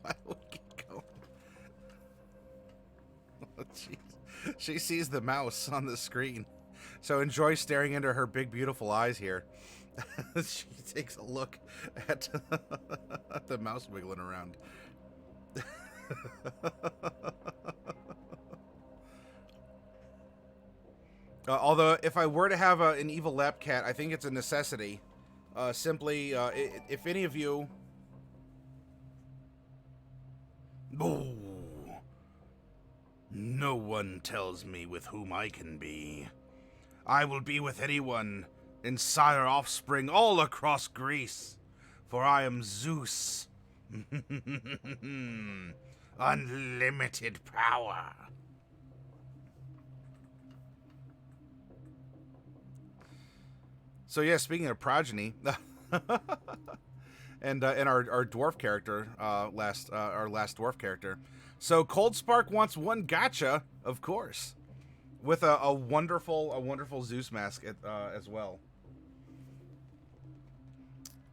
Why do we keep going? Oh, jeez. She sees the mouse on the screen. So enjoy staring into her big, beautiful eyes here. She takes a look at the mouse wiggling around. Although, if I were to have an evil lap cat, I think it's a necessity. Simply, if any of you... Oh, no one tells me with whom I can be. I will be with anyone and sire offspring all across Greece, for I am Zeus. Unlimited power. So yeah, speaking of progeny, and our dwarf character, our last dwarf character. So Cold Spark wants one gotcha, of course, with a wonderful Zeus mask as well.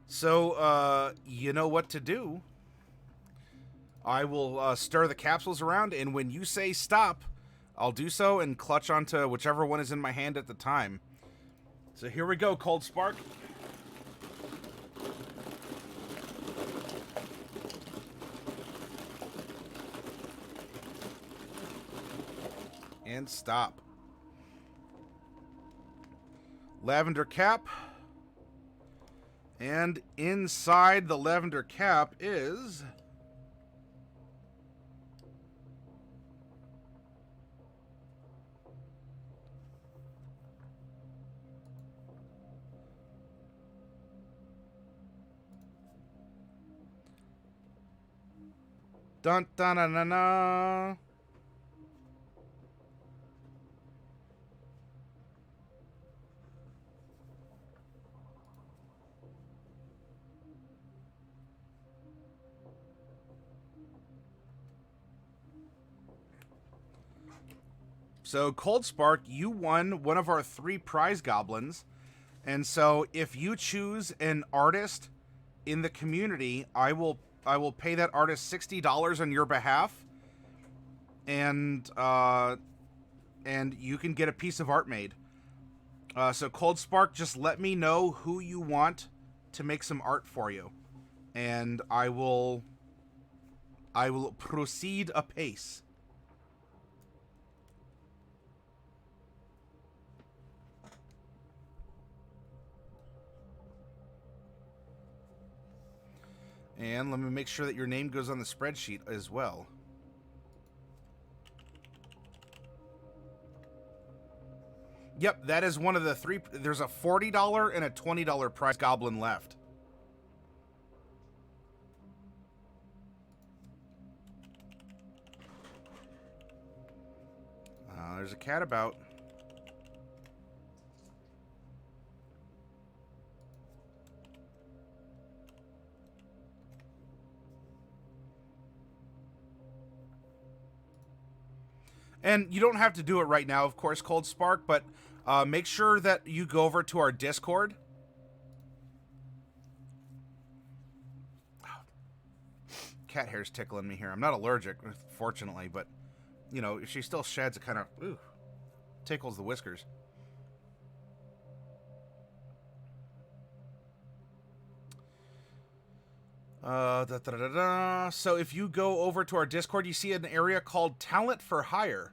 So you know what to do. I will stir the capsules around, and when you say stop, I'll do so and clutch onto whichever one is in my hand at the time. So here we go, Cold Spark. And stop. Lavender cap. And inside the lavender cap is... dun dun dun dun dun. So, Cold Spark, you won one of our 3 prize goblins. And so, if you choose an artist in the community, I will pay that artist $60 on your behalf. And you can get a piece of art made. So, Cold Spark, just let me know who you want to make some art for you. And I will proceed apace. And let me make sure that your name goes on the spreadsheet as well. Yep, that is one of the 3. There's a $40 and a $20 prize goblin left. There's a cat about. And you don't have to do it right now, of course, Cold Spark, but make sure that you go over to our Discord. Cat hair's tickling me here. I'm not allergic, fortunately, but, you know, if she still sheds, it kind of tickles the whiskers. So if you go over to our Discord, you see an area called Talent for Hire.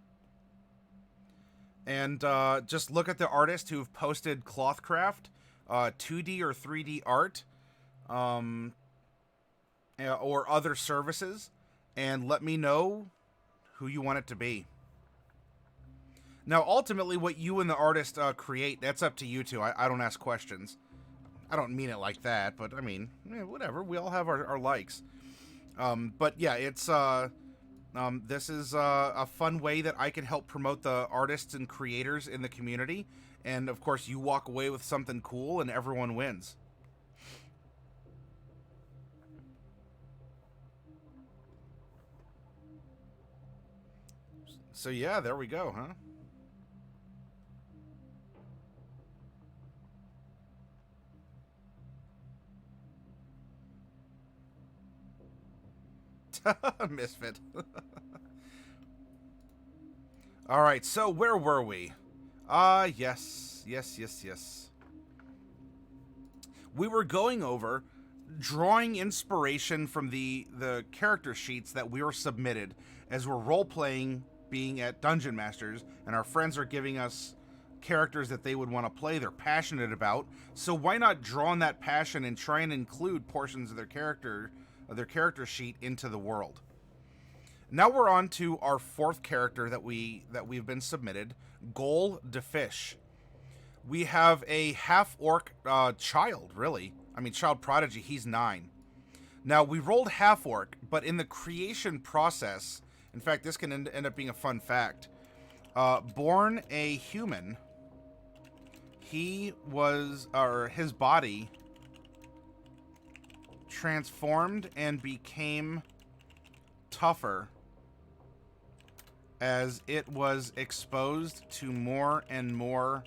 And just look at the artists who've posted Clothcraft, 2D or 3D art, or other services, and let me know who you want it to be. Now, ultimately, what you and the artist create, that's up to you two. I don't ask questions. I don't mean it like that, but I mean, whatever. We all have our likes. But yeah, it's this is a fun way that I can help promote the artists and creators in the community. And of course, you walk away with something cool and everyone wins. So yeah, there we go, huh? misfit. Misfit. All right, so where were we? Yes. We were going over drawing inspiration from the character sheets that we were submitted as we're role-playing being at Dungeon Masters, and our friends are giving us characters that they would want to play, they're passionate about. So why not draw on that passion and try and include portions of their character sheet into the world? Now we're on to our fourth character that we've been submitted, Gol de Fish. We have a half-orc child, really. I mean, child prodigy, he's 9. Now, we rolled half-orc, but in the creation process, in fact, this can end up being a fun fact. Born a human, his body transformed and became tougher as it was exposed to more and more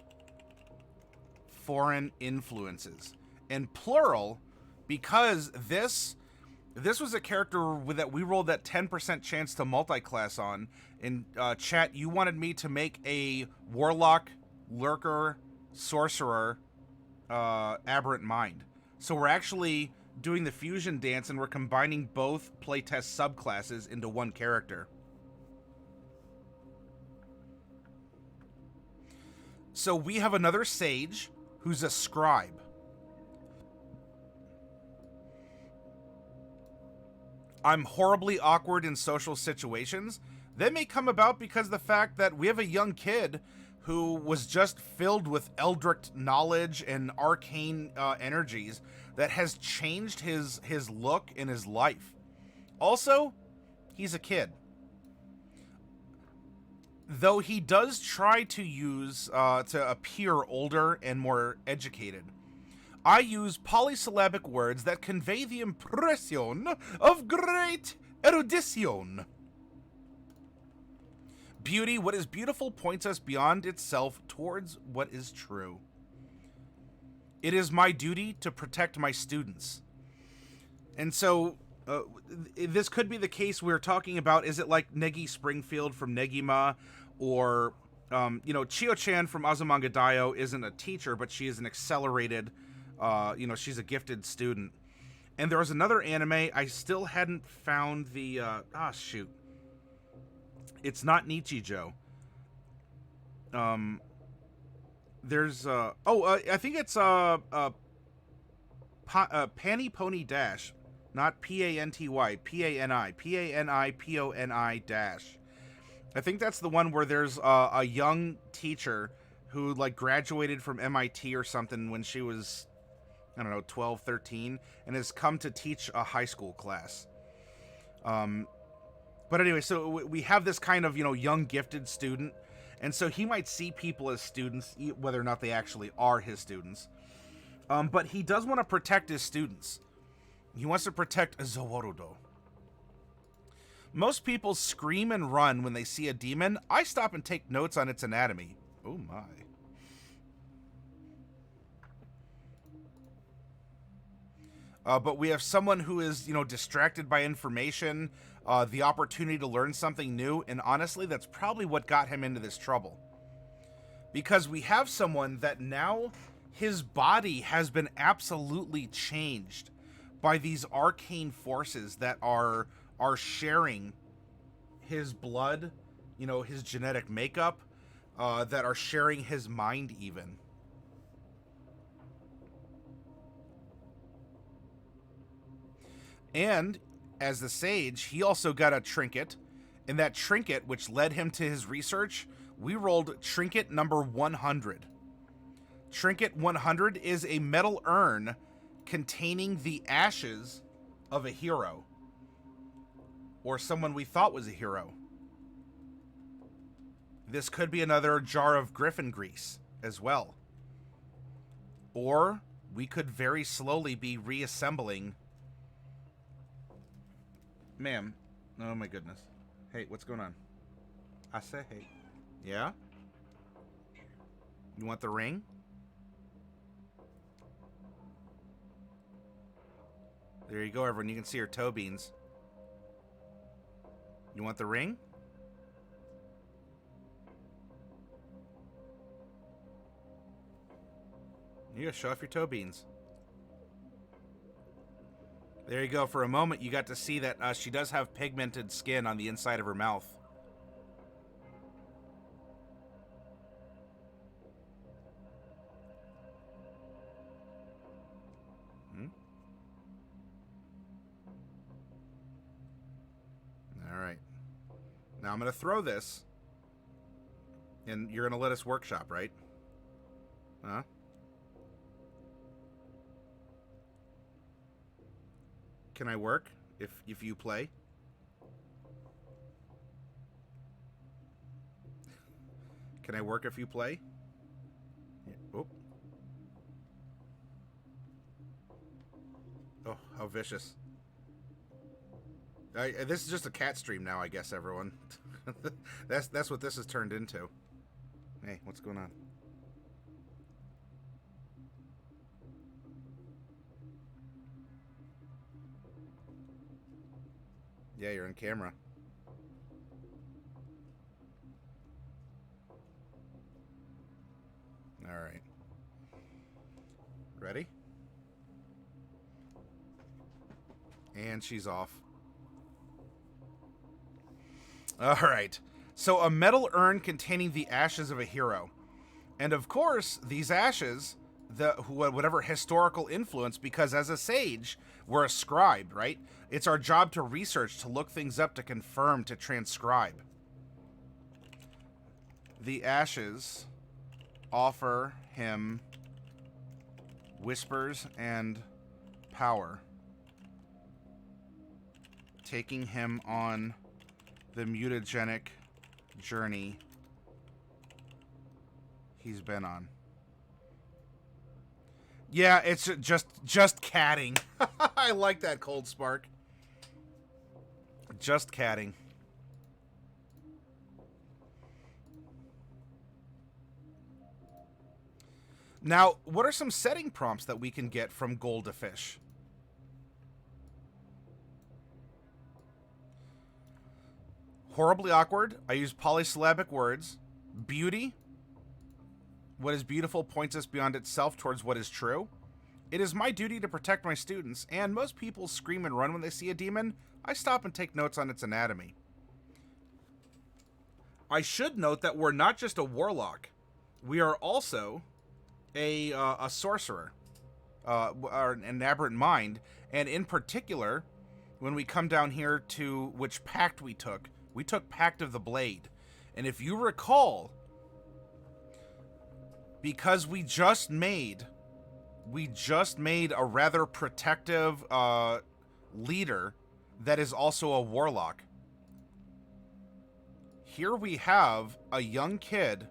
foreign influences. And plural, because this was a character that we rolled that 10% chance to multiclass on. In chat, you wanted me to make a Warlock, Lurker, Sorcerer, Aberrant Mind. So we're actually doing the fusion dance, and we're combining both playtest subclasses into one character. So we have another sage who's a scribe. I'm horribly awkward in social situations. That may come about because of the fact that we have a young kid who was just filled with eldritch knowledge and arcane energies that has changed his look in his life. Also, he's a kid. Though he does try to use to appear older and more educated, I use polysyllabic words that convey the impression of great erudition. Beauty, what is beautiful points us beyond itself towards what is true. It is my duty to protect my students. And so, this could be the case we're talking about. Is it like Negi Springfield from Negima? Or, Chio-chan from Azumanga Daioh isn't a teacher, but she is an accelerated, she's a gifted student. And there was another anime, I still hadn't found the, It's not Nichijou. I think it's, Panty Pony Dash. Not P-A-N-T-Y, P-A-N-I. P-A-N-I-P-O-N-I dash. I think that's the one where there's a young teacher who, like, graduated from MIT or something when she was, 12, 13, and has come to teach a high school class. But anyway, so we have this kind of, young gifted student, and so he might see people as students, whether or not they actually are his students. But he does want to protect his students. He wants to protect Zowarudo. Most people scream and run when they see a demon. I stop and take notes on its anatomy. Oh my. But we have someone who is, distracted by information, the opportunity to learn something new, and honestly, that's probably what got him into this trouble. Because we have someone that now his body has been absolutely changed by these arcane forces that are sharing his blood, his genetic makeup, that are sharing his mind even. And as the sage, he also got a trinket, and that trinket, which led him to his research, we rolled trinket number 100. Trinket 100 is a metal urn containing the ashes of a hero, or someone we thought was a hero. This could be another jar of griffin grease as well. Or we could very slowly be reassembling. Ma'am. Oh my goodness. Hey, what's going on? I say hey. Yeah? You want the ring? There you go, everyone. You can see her toe beans. You want the ring? You gotta show off your toe beans. There you go. For a moment, you got to see that she does have pigmented skin on the inside of her mouth. All right. Now I'm going to throw this. And you're going to let us workshop, right? Huh? Can I work if you play? Can I work if you play? Yeah. Oh. Oh, how vicious. This is just a cat stream now, I guess, everyone. That's what this has turned into. Hey, what's going on? Yeah, you're on camera. All right. Ready? And she's off. All right. So a metal urn containing the ashes of a hero. And of course, these ashes, whatever historical influence, because as a sage, we're a scribe, right? It's our job to research, to look things up, to confirm, to transcribe. The ashes offer him whispers and power, taking him on the mutagenic journey he's been on. Yeah, it's just catting. I like that, Cold Spark. Just catting. Now, what are some setting prompts that we can get from Goldafish? Horribly awkward. I use polysyllabic words. Beauty. What is beautiful points us beyond itself towards what is true. It is my duty to protect my students, and most people scream and run when they see a demon. I stop and take notes on its anatomy. I should note that we're not just a warlock. We are also a sorcerer, or an aberrant mind, and in particular, when we come down here to which pact we took Pact of the Blade. And if you recall, because we just made a rather protective leader that is also a warlock. Here we have a young kid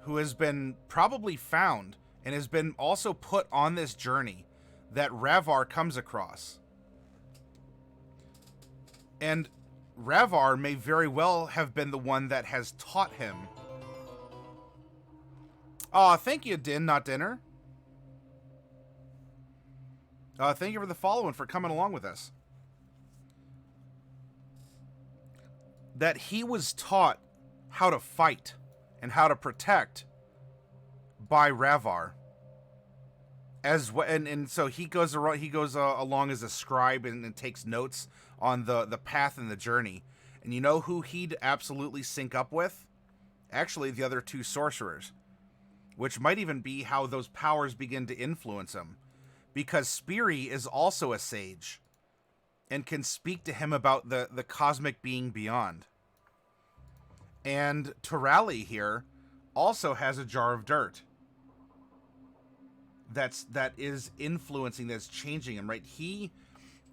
who has been probably found and has been also put on this journey that Ravar comes across. And Ravar may very well have been the one that has taught him. Aw, thank you, Din, not dinner. Thank you for the follow and for coming along with us. That he was taught how to fight and how to protect by Ravar. And so he goes around, along as a scribe and takes notes on the path and the journey. And you know who he'd absolutely sync up with? Actually, the other two sorcerers. Which might even be how those powers begin to influence him. Because Speary is also a sage. And can speak to him about the cosmic being beyond. And Turali here also has a jar of dirt. That is influencing, that's changing him, right? He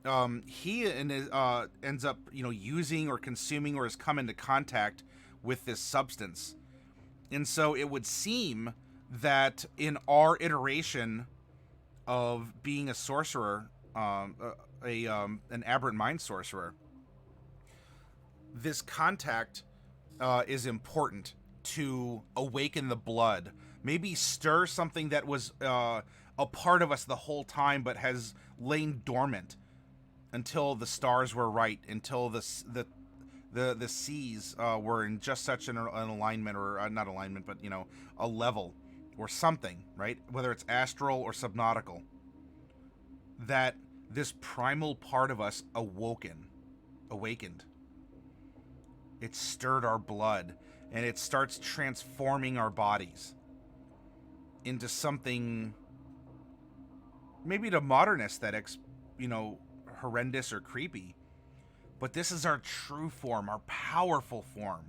ends up, using or consuming or has come into contact with this substance. And so it would seem that in our iteration of being a sorcerer, an aberrant mind sorcerer, this contact is important to awaken the blood, maybe stir something that was a part of us the whole time but has lain dormant. until the stars were right, until the seas were in just such an alignment, or not alignment, but, you know, a level or something, right? Whether it's astral or subnautical, that this primal part of us awakened. It stirred our blood, and it starts transforming our bodies into something, maybe to modern aesthetics, you know, horrendous or creepy. But this is our true form, our powerful form.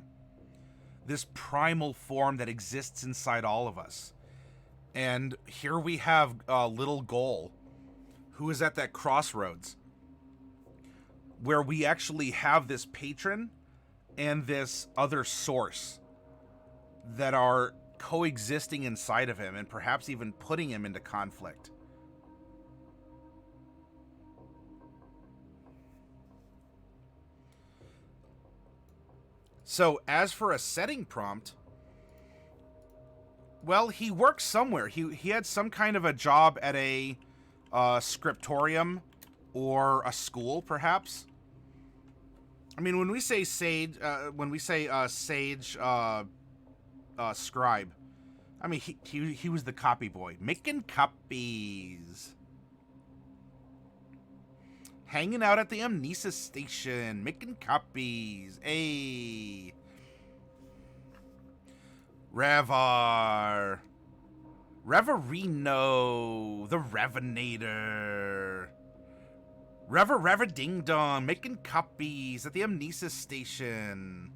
This primal form that exists inside all of us. And here we have little Goal, who is at that crossroads, where we actually have this patron and this other source that are coexisting inside of him, and perhaps even putting him into conflict. So, as for a setting prompt, well, he works somewhere. He had some kind of a job at a scriptorium or a school, perhaps. I mean, when we say sage, scribe, I mean he was the copy boy, making copies, hanging out at the amnesia station, making copies. Hey, Revar, Reverino, the Revenator. Rever Ding Dong, making copies at the amnesia station.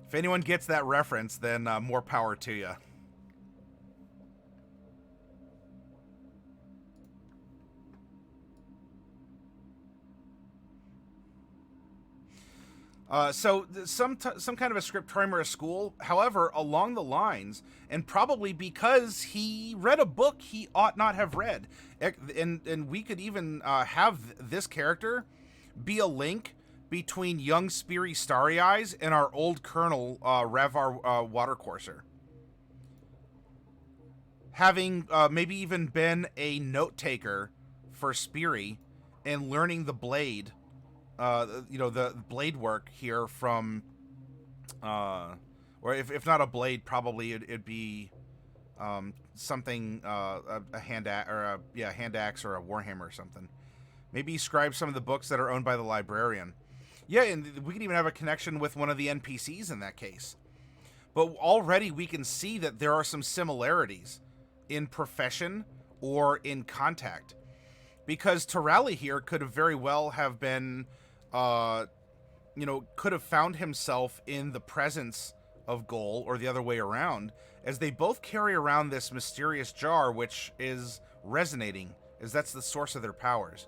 If anyone gets that reference, then more power to you. So some kind of a scriptorium or a school. However, along the lines, and probably because he read a book he ought not have read, and we could even have this character be a link between young Speary Starry Eyes and our old Colonel Revar Watercourser, having maybe even been a note taker for Speary and learning the blade. You know, the blade work here from, or if not a blade, probably it'd be something, a hand axe, or hand axe, or a warhammer or something. Maybe scribe some of the books that are owned by the librarian. Yeah, and we can even have a connection with one of the NPCs in that case. But already we can see that there are some similarities in profession or in contact, because Torali here could have very well have been, you know, could have found himself in the presence of Goal, or the other way around, as they both carry around this mysterious jar, which is resonating, as that's the source of their powers.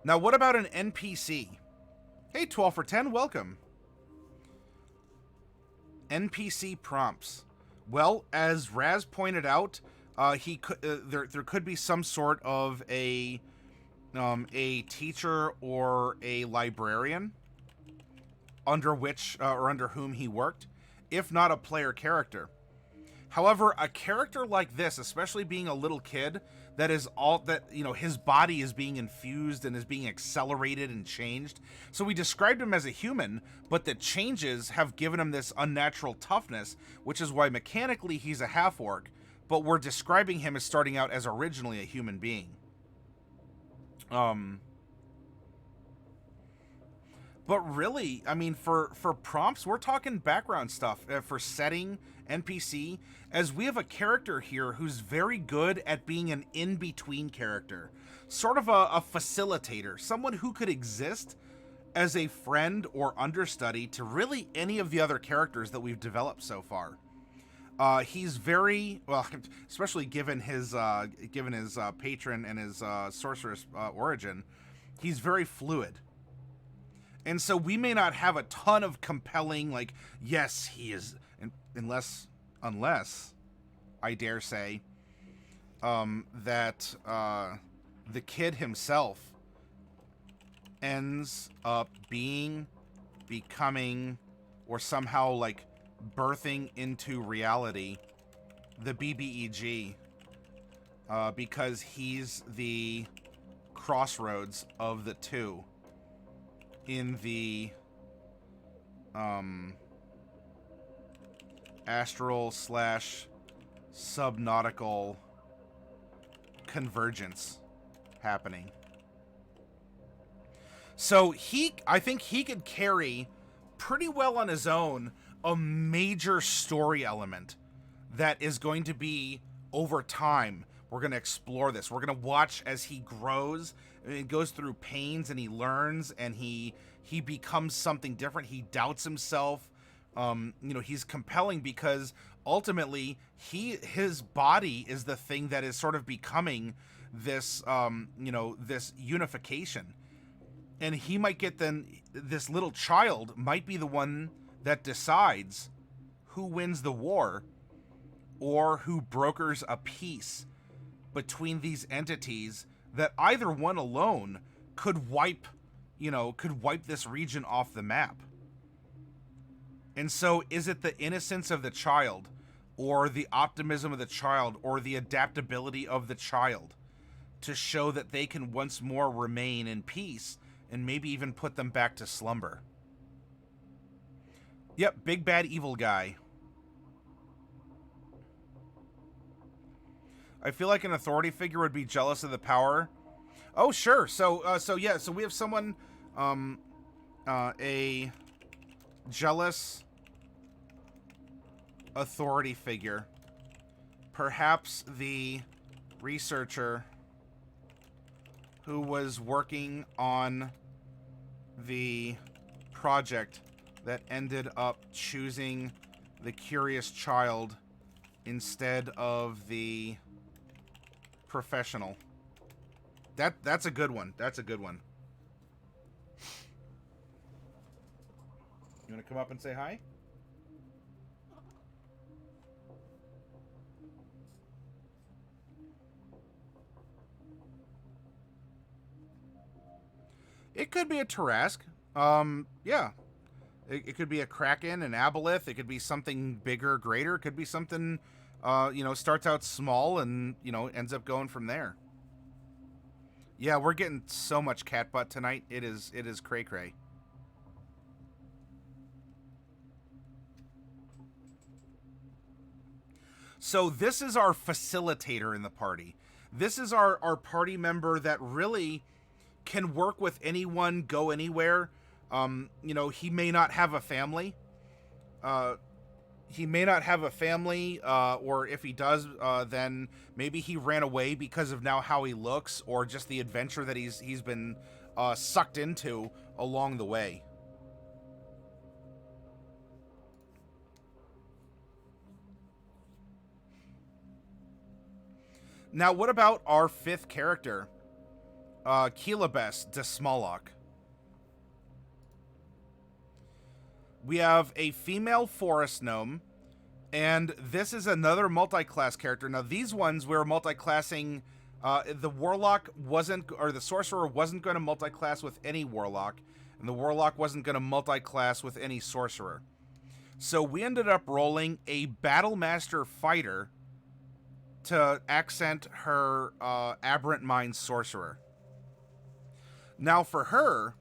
Now, what about an NPC? Hey, 12 for 10, welcome. NPC prompts. Well, as Raz pointed out, he could there could be some sort of a teacher or a librarian under which or under whom he worked, if not a player character. However, a character like this, especially being a little kid, that is all that, you know, his body is being infused and is being accelerated and changed. So we described him as a human, but the changes have given him this unnatural toughness, which is why mechanically he's a half-orc, but we're describing him as starting out as originally a human being. But really, I mean, for prompts, we're talking background stuff. For setting, NPC, as we have a character here who's very good at being an in-between character. Sort of a facilitator. Someone who could exist as a friend or understudy to really any of the other characters that we've developed so far. He's very, well, especially given his patron and his sorceress origin, he's very fluid. And so we may not have a ton of compelling, like, yes, he is, unless, I dare say, that the kid himself ends up becoming, or somehow, like, birthing into reality the BBEG, because he's the crossroads of the two in the astral slash subnautical convergence happening. So I think he could carry pretty well on his own a major story element that is going to be over time. We're going to explore this. We're going to watch as he grows and he goes through pains and he learns and he becomes something different. He doubts himself. He's compelling because ultimately his body is the thing that is sort of becoming this, this unification. And he might get this little child might be the one that decides who wins the war or who brokers a peace between these entities that either one alone could wipe this region off the map. And so is it the innocence of the child or the optimism of the child or the adaptability of the child to show that they can once more remain in peace and maybe even put them back to slumber? Yep, big bad evil guy. I feel like an authority figure would be jealous of the power. Oh, sure. So we have someone, a jealous authority figure. Perhaps the researcher who was working on the project that ended up choosing the curious child instead of the professional. That's a good one. That's a good one. You want to come up and say hi? It could be a Tarrasque. Yeah. It could be a Kraken, an Aboleth. It could be something bigger, greater. It could be something, starts out small and, ends up going from there. Yeah, we're getting so much cat butt tonight. It is cray cray. So this is our facilitator in the party. This is our party member that really can work with anyone, go anywhere. He may not have a family. Or if he does, then maybe he ran away because of now how he looks, or just the adventure that he's been sucked into along the way. Now, what about our fifth character, Kela Bass de Smalllock? We have a female forest gnome, and this is another multi-class character. Now, these ones we're multi-classing. The Warlock wasn't, or the Sorcerer wasn't going to multi-class with any Warlock, and the Warlock wasn't going to multi-class with any Sorcerer. So we ended up rolling a Battlemaster Fighter to accent her Aberrant Mind Sorcerer. Now, for her,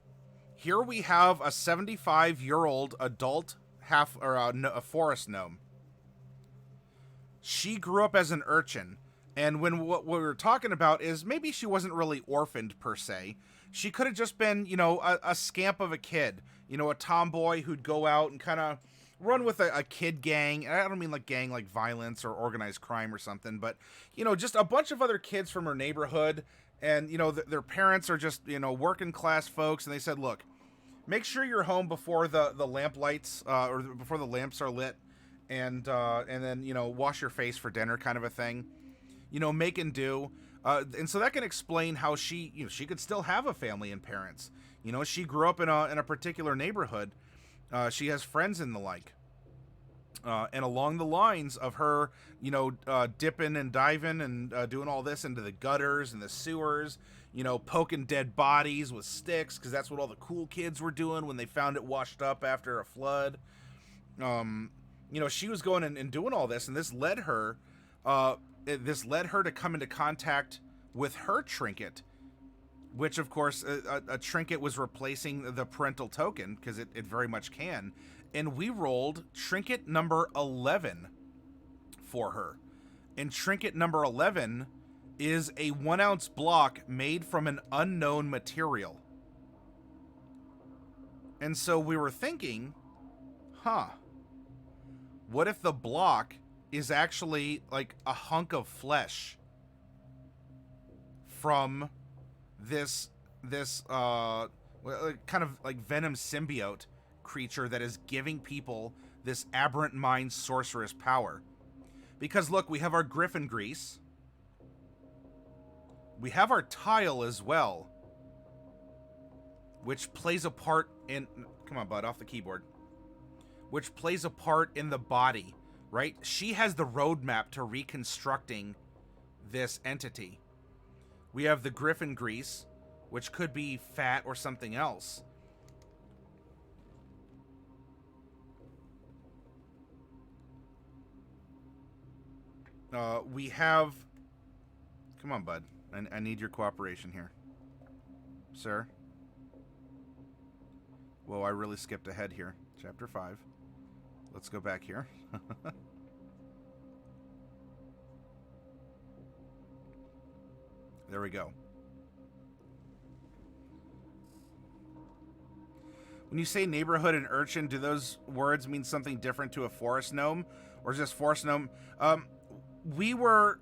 here we have a 75-year-old adult a forest gnome. She grew up as an urchin, and what we were talking about is maybe she wasn't really orphaned per se. She could have just been, a scamp of a kid, a tomboy who'd go out and kind of run with a kid gang. And I don't mean like gang like violence or organized crime or something, but, just a bunch of other kids from her neighborhood. And, their parents are just, working class folks. And they said, look, make sure you're home before the lamp lights, or before the lamps are lit. And then, wash your face for dinner kind of a thing. Make and do. And so that can explain how she could still have a family and parents. She grew up in a particular neighborhood. She has friends and the like. And along the lines of her, dipping and diving and doing all this into the gutters and the sewers, poking dead bodies with sticks, because that's what all the cool kids were doing when they found it washed up after a flood. you know, she was going and doing all this, and this led her to come into contact with her trinket, which, of course, a trinket was replacing the parental token, because it very much can. And we rolled trinket number 11 for her. And trinket number 11 is a 1 ounce block made from an unknown material. And so we were thinking, what if the block is actually like a hunk of flesh from this kind of like venom symbiote creature that is giving people this aberrant mind sorceress power? Because look, we have our griffin grease. We have our tile as well, which plays a part in... Come on, bud, off the keyboard. Which plays a part in the body, right? She has the roadmap to reconstructing this entity. We have the griffin grease, which could be fat or something else. We have... Come on, bud. I need your cooperation here. Sir? Whoa, I really skipped ahead here. Chapter 5. Let's go back here. There we go. When you say neighborhood and urchin, do those words mean something different to a forest gnome? Or is this forest gnome?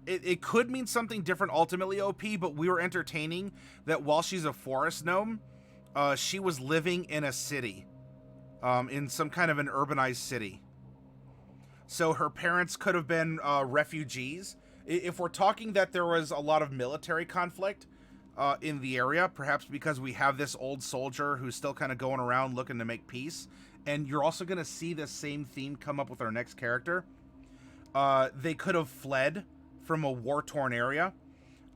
It could mean something different ultimately, OP, but we were entertaining that while she's a forest gnome, she was living in a city, in some kind of an urbanized city. So her parents could have been refugees. If we're talking that there was a lot of military conflict in the area, perhaps because we have this old soldier who's still kind of going around looking to make peace, and you're also going to see this same theme come up with our next character. They could have fled from a war-torn area,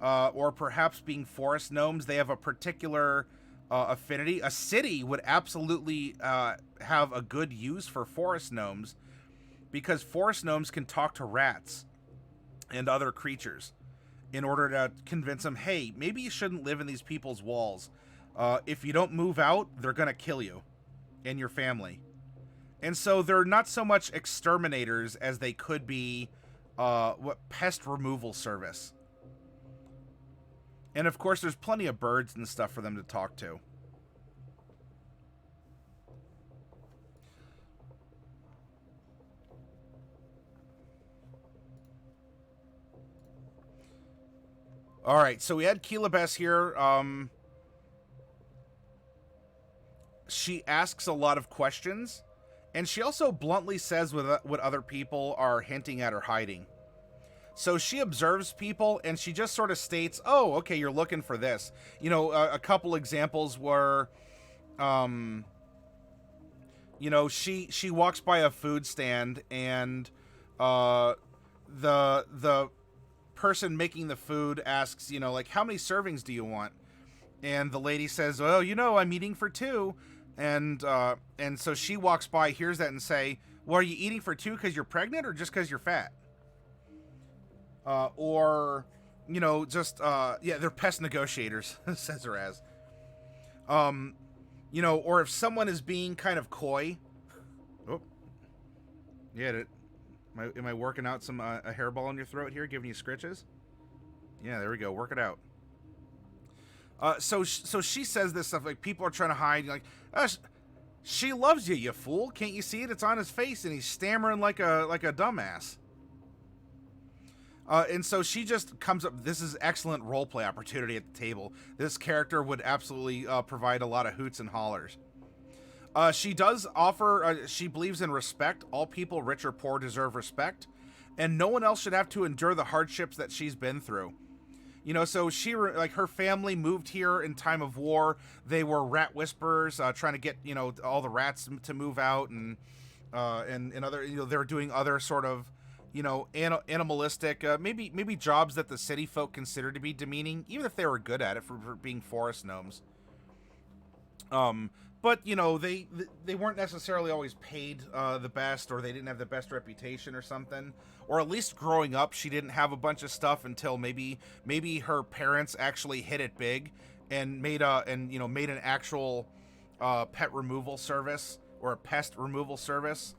or perhaps being forest gnomes, they have a particular affinity. A city would absolutely have a good use for forest gnomes, because forest gnomes can talk to rats and other creatures in order to convince them, hey, maybe you shouldn't live in these people's walls. If you don't move out, they're going to kill you and your family. And so they're not so much exterminators as they could be pest removal service. And of course, there's plenty of birds and stuff for them to talk to. All right, so we had Kela Bass here. She asks a lot of questions, and she also bluntly says what other people are hinting at or hiding. So she observes people, and she just sort of states, oh, okay, you're looking for this. You know, a couple examples were, you know, she walks by a food stand, and the person making the food asks, you know, like, how many servings do you want? And the lady says, well, you know, I'm eating for 2. And so she walks by, hears that, and say, well, are you eating for 2 because you're pregnant or just because you're fat? Or, you know, just, yeah, they're pest negotiators, says her as. You know, or if someone is being kind of coy. Oh, yeah, am I working out some, a hairball in your throat here, giving you scritches? Yeah, there we go, work it out. So she says this stuff, like, people are trying to hide, like, she loves you, you fool. Can't you see it? It's on his face, and he's stammering like a dumbass. And so she just comes up, this is excellent roleplay opportunity at the table. This character would absolutely provide a lot of hoots and hollers. She does offer, she believes in respect. All people, rich or poor, deserve respect. And no one else should have to endure the hardships that she's been through. You know, so like, her family moved here in time of war. They were rat whisperers, trying to get, you know, all the rats to move out, and other, you know, they were doing other sort of, you know, animalistic, maybe jobs that the city folk consider to be demeaning, even if they were good at it for being forest gnomes. But, you know, they weren't necessarily always paid the best, or they didn't have the best reputation or something. Or at least growing up, she didn't have a bunch of stuff until maybe her parents actually hit it big and made an actual pet removal service, or a pest removal service.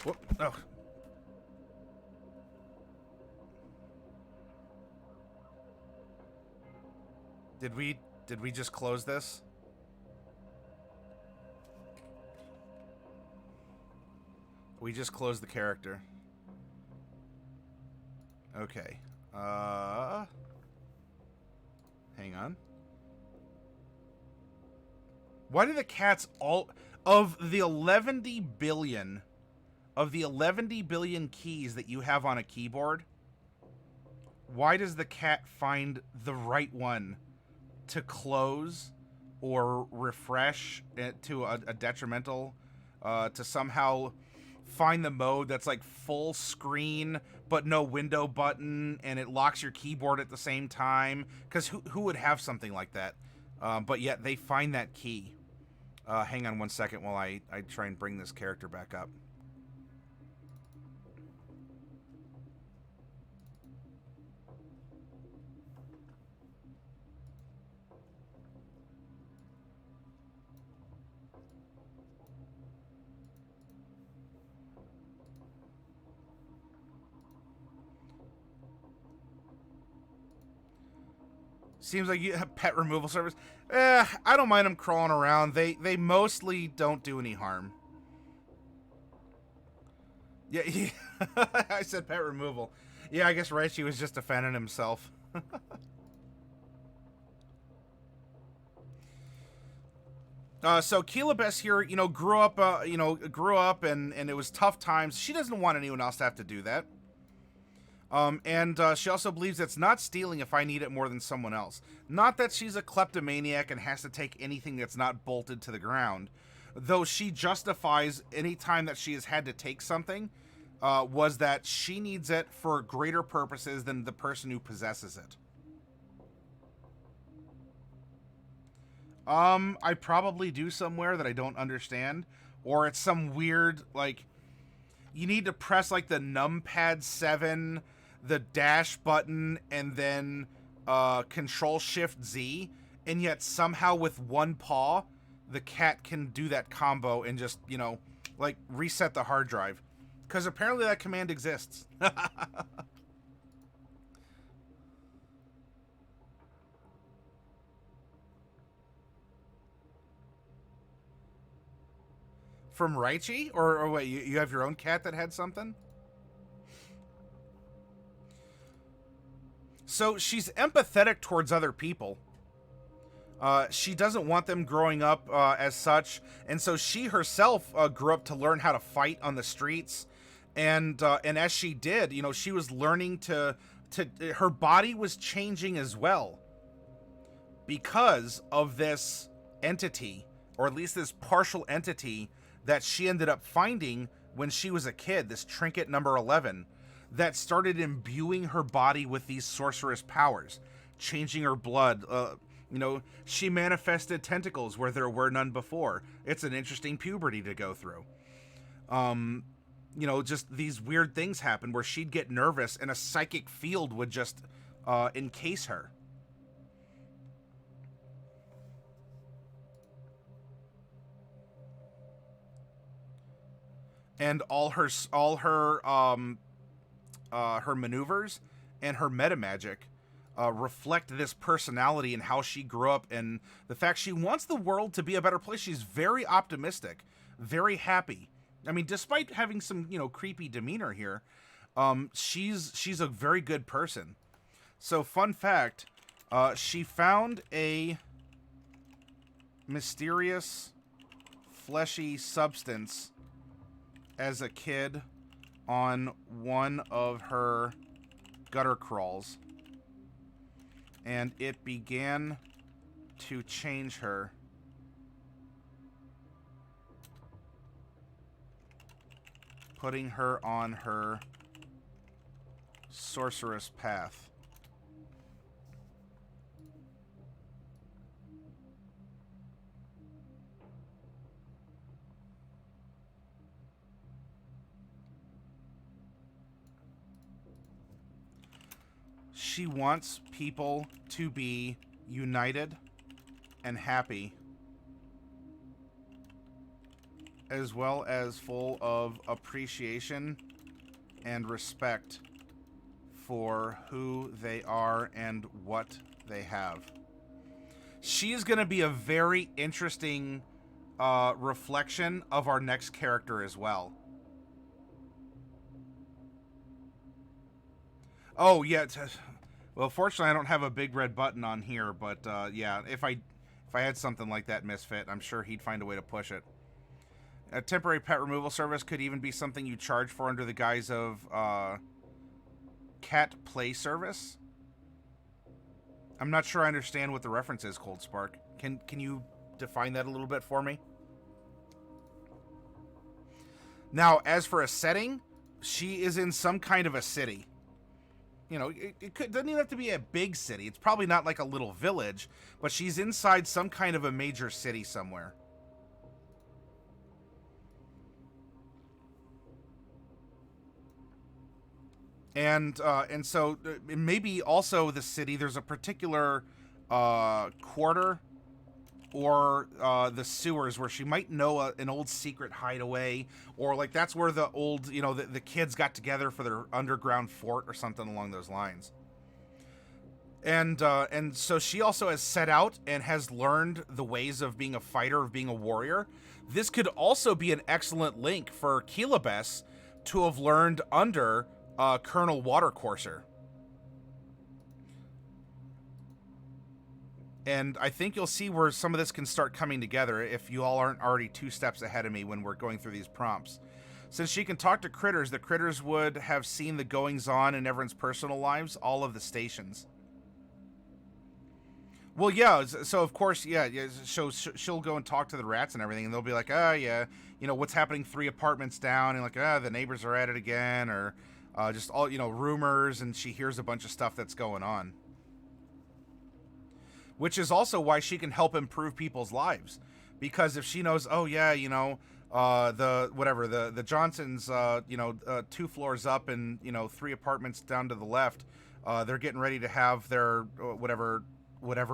Whoop. Oh. Did we just close this? We just closed the character. Okay. Hang on. Why do the cats all of the 11 billion keys that you have on a keyboard? Why does the cat find the right one to close or refresh it to a detrimental, to somehow find the mode that's like full screen but no window button, and it locks your keyboard at the same time? Because who would have something like that? But yet they find that key. Hang on one second while I try and bring this character back up. Seems like you have pet removal service. I don't mind them crawling around. They mostly don't do any harm. Yeah, I said pet removal. Yeah, I guess Raichi was just defending himself. So Kela Bass here, grew up and it was tough times. She doesn't want anyone else to have to do that. And she also believes it's not stealing if I need it more than someone else. Not that she's a kleptomaniac and has to take anything that's not bolted to the ground. Though she justifies any time that she has had to take something, was that she needs it for greater purposes than the person who possesses it. I probably do somewhere that I don't understand. Or it's some weird, like, you need to press, like, the numpad 7, the dash button, and then Control-Shift-Z, and yet somehow with one paw, the cat can do that combo and just, like, reset the hard drive. Because apparently that command exists. From Raichi? Or wait, you have your own cat that had something? So she's empathetic towards other people. She doesn't want them growing up as such, and so she herself grew up to learn how to fight on the streets, and as she did, she was learning to her body was changing as well because of this entity, or at least this partial entity that she ended up finding when she was a kid, this trinket number 11, that started imbuing her body with these sorceress powers, changing her blood. She manifested tentacles where there were none before. It's an interesting puberty to go through. Just these weird things happen where she'd get nervous and a psychic field would just encase her. And all her maneuvers and her meta magic reflect this personality and how she grew up, and the fact she wants the world to be a better place. She's very optimistic, very happy. I mean, despite having some, creepy demeanor here, she's a very good person. So, fun fact, she found a mysterious fleshy substance as a kid on one of her gutter crawls, and it began to change her, putting her on her sorceress path. She wants people to be united and happy, as well as full of appreciation and respect for who they are and what they have. She is going to be a very interesting reflection of our next character as well. Oh, yeah. Well, fortunately, I don't have a big red button on here, but yeah, if I had something like that, Misfit, I'm sure he'd find a way to push it. A temporary pet removal service could even be something you charge for under the guise of cat play service. I'm not sure I understand what the reference is, Cold Spark. Can you define that a little bit for me? Now, as for a setting, she is in some kind of a city. You know, it doesn't even have to be a big city. It's probably not like a little village, but she's inside some kind of a major city somewhere. And so maybe also the city, there's a particular quarter or the sewers where she might know an old secret hideaway, or like that's where the old, you know, the kids got together for their underground fort or something along those lines. And so she also has set out and has learned the ways of being a fighter, of being a warrior. This could also be an excellent link for Kela Bass to have learned under Colonel Watercourser. And I think you'll see where some of this can start coming together if you all aren't already 2 steps ahead of me when we're going through these prompts. Since she can talk to critters, the critters would have seen the goings-on in everyone's personal lives, all of the stations. Well, yeah, so of course, yeah, she'll go and talk to the rats and everything, and they'll be like, oh, yeah, you know, what's happening 3 apartments down, and like, the neighbors are at it again, or just all, you know, rumors, and she hears a bunch of stuff that's going on. Which is also why she can help improve people's lives. Because if she knows, oh yeah, you know, the Johnsons, 2 floors up and, you know, 3 apartments down to the left, they're getting ready to have their whatever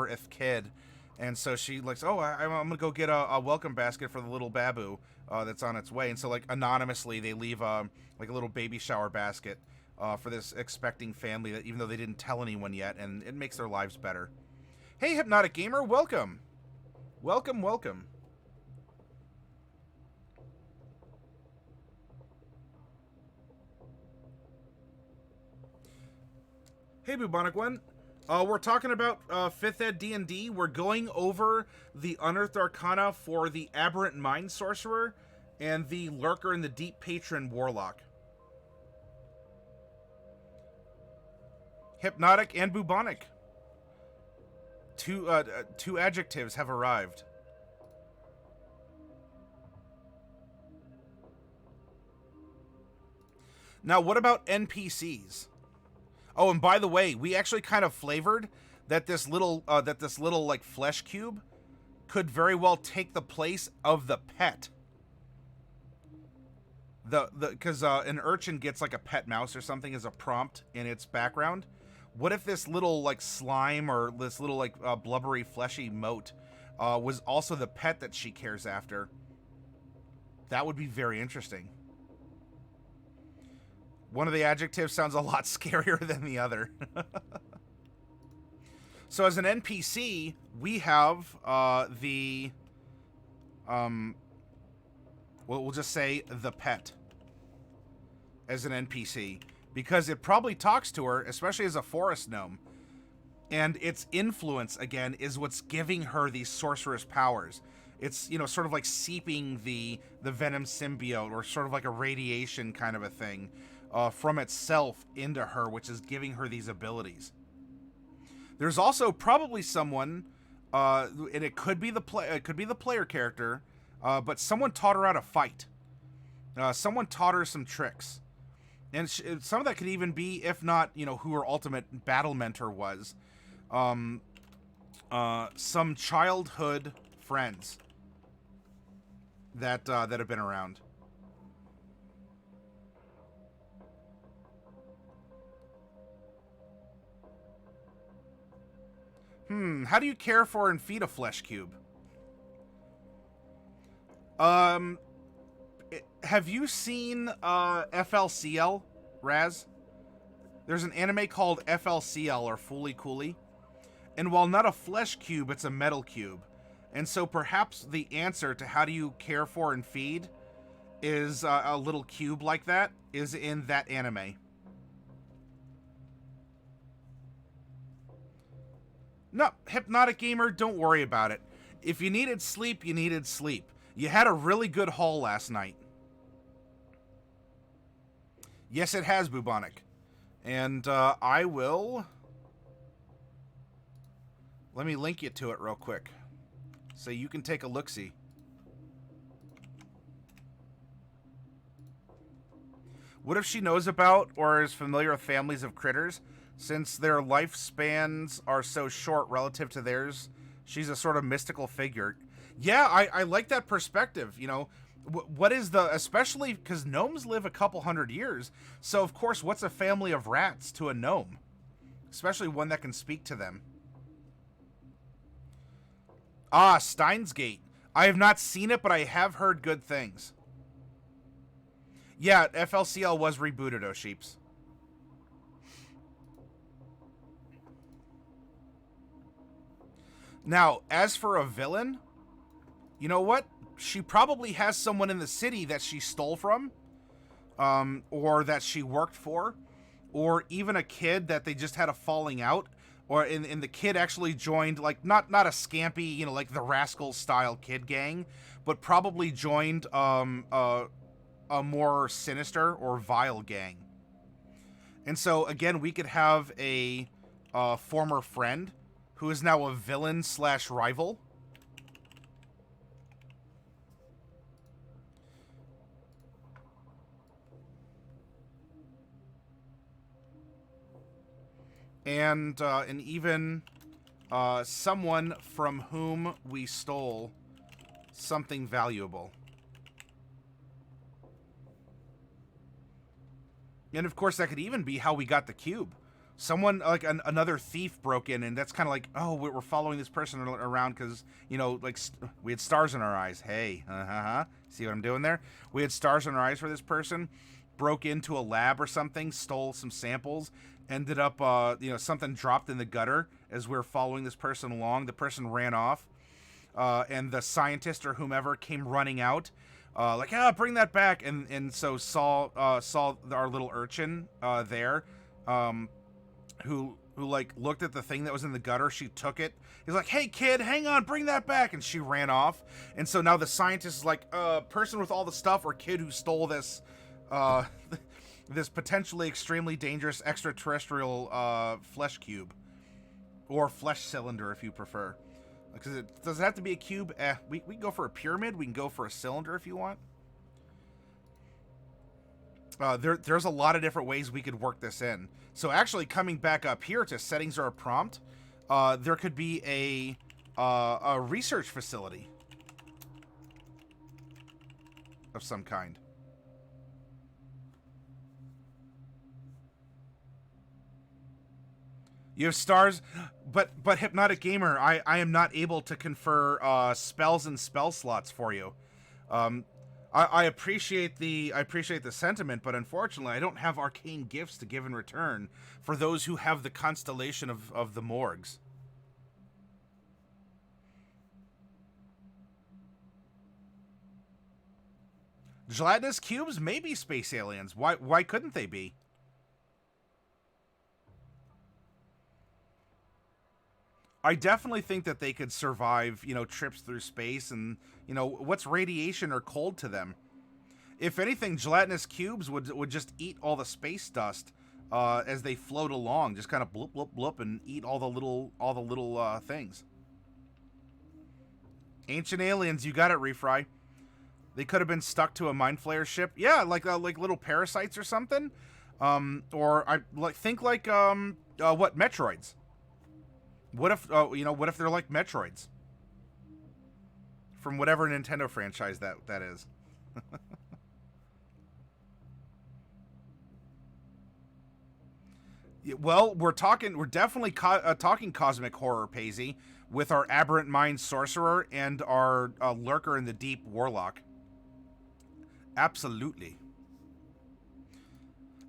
if kid. And so she likes, oh, I'm gonna go get a welcome basket for the little babu that's on its way. And so like anonymously they leave like a little baby shower basket for this expecting family, that even though they didn't tell anyone yet, and it makes their lives better. Hey, Hypnotic Gamer, welcome. Welcome, welcome. Hey, Bubonic One. We're talking about 5th Ed D&D. We're going over the Unearthed Arcana for the Aberrant Mind Sorcerer and the Lurker and the Deep Patron Warlock. Hypnotic and Bubonic. Two adjectives have arrived. Now, what about NPCs? Oh, and by the way, we actually kind of flavored that this little like flesh cube could very well take the place of the pet. Because an urchin gets like a pet mouse or something as a prompt in its background. What if this little like slime or this little like blubbery fleshy mote was also the pet that she cares after? That would be very interesting. One of the adjectives sounds a lot scarier than the other. So as an NPC, we have we'll just say the pet as an NPC. Because it probably talks to her, especially as a forest gnome. And its influence, again, is what's giving her these sorceress powers. It's, you know, sort of like seeping the venom symbiote, or sort of like a radiation kind of a thing, from itself into her, which is giving her these abilities. There's also probably someone, and it could be the player character, but someone taught her how to fight. Someone taught her some tricks. And some of that could even be, if not, you know, who her ultimate battle mentor was. Some childhood friends that have been around. How do you care for and feed a flesh cube? Have you seen FLCL, Raz? There's an anime called FLCL, or Fooly Cooly. And while not a flesh cube, it's a metal cube. And so perhaps the answer to how do you care for and feed is a little cube like that, is in that anime. No, Hypnotic Gamer, don't worry about it. If you needed sleep, you needed sleep. You had a really good haul last night. Yes, it has, Bubonic. And I will... Let me link you to it real quick, so you can take a look-see. What if she knows about or is familiar with families of critters? Since their lifespans are so short relative to theirs, she's a sort of mystical figure. Yeah, I like that perspective, you know. What is the... Especially because gnomes live a couple hundred years, so of course, what's a family of rats to a gnome? Especially one that can speak to them. Ah, Steins Gate. I have not seen it, but I have heard good things. Yeah, FLCL was rebooted, oh sheeps. Now, as for a villain, you know what? She probably has someone in the city that she stole from, or that she worked for, or even a kid that they just had a falling out. Or in the kid actually joined, like, not a scampy, you know, like the Rascals style kid gang, but probably joined a more sinister or vile gang. And so again, we could have a former friend who is now a villain / rival. And even someone from whom we stole something valuable. And of course, that could even be how we got the cube. Someone, like another thief broke in, and that's kind of like, oh, we're following this person around because, you know, like, we had stars in our eyes. Hey, see what I'm doing there? We had stars in our eyes for this person, broke into a lab or something, stole some samples, ended up, you know, something dropped in the gutter as we were following this person along. The person ran off, and the scientist or whomever came running out, like, bring that back, and so saw our little urchin there, who like looked at the thing that was in the gutter. She took it. He's like, hey kid, hang on, bring that back, and she ran off. And so now the scientist is like, person with all the stuff, or kid who stole this this potentially extremely dangerous extraterrestrial flesh cube, or flesh cylinder if you prefer. Because does it have to be a cube? We can go for a pyramid. We can go for a cylinder if you want. There's a lot of different ways we could work this in. So actually, coming back up here to settings or a prompt, there could be a research facility of some kind. You have stars, but Hypnotic Gamer, I am not able to confer spells and spell slots for you. I appreciate the sentiment, but unfortunately, I don't have arcane gifts to give in return for those who have the constellation of the Morgs. Gelatinous cubes may be space aliens. Why couldn't they be? I definitely think that they could survive, you know, trips through space, and, you know, what's radiation or cold to them? If anything, gelatinous cubes would just eat all the space dust as they float along, just kind of bloop bloop bloop, and eat all the little things. Ancient aliens, you got it, Refry. They could have been stuck to a mind flayer ship. Yeah, like little parasites or something. Or think like what, Metroids. What if, you know, what if they're like Metroids? From whatever Nintendo franchise that is. Well, we're definitely talking cosmic horror, Paisy, with our Aberrant Mind Sorcerer and our Lurker in the Deep Warlock. Absolutely.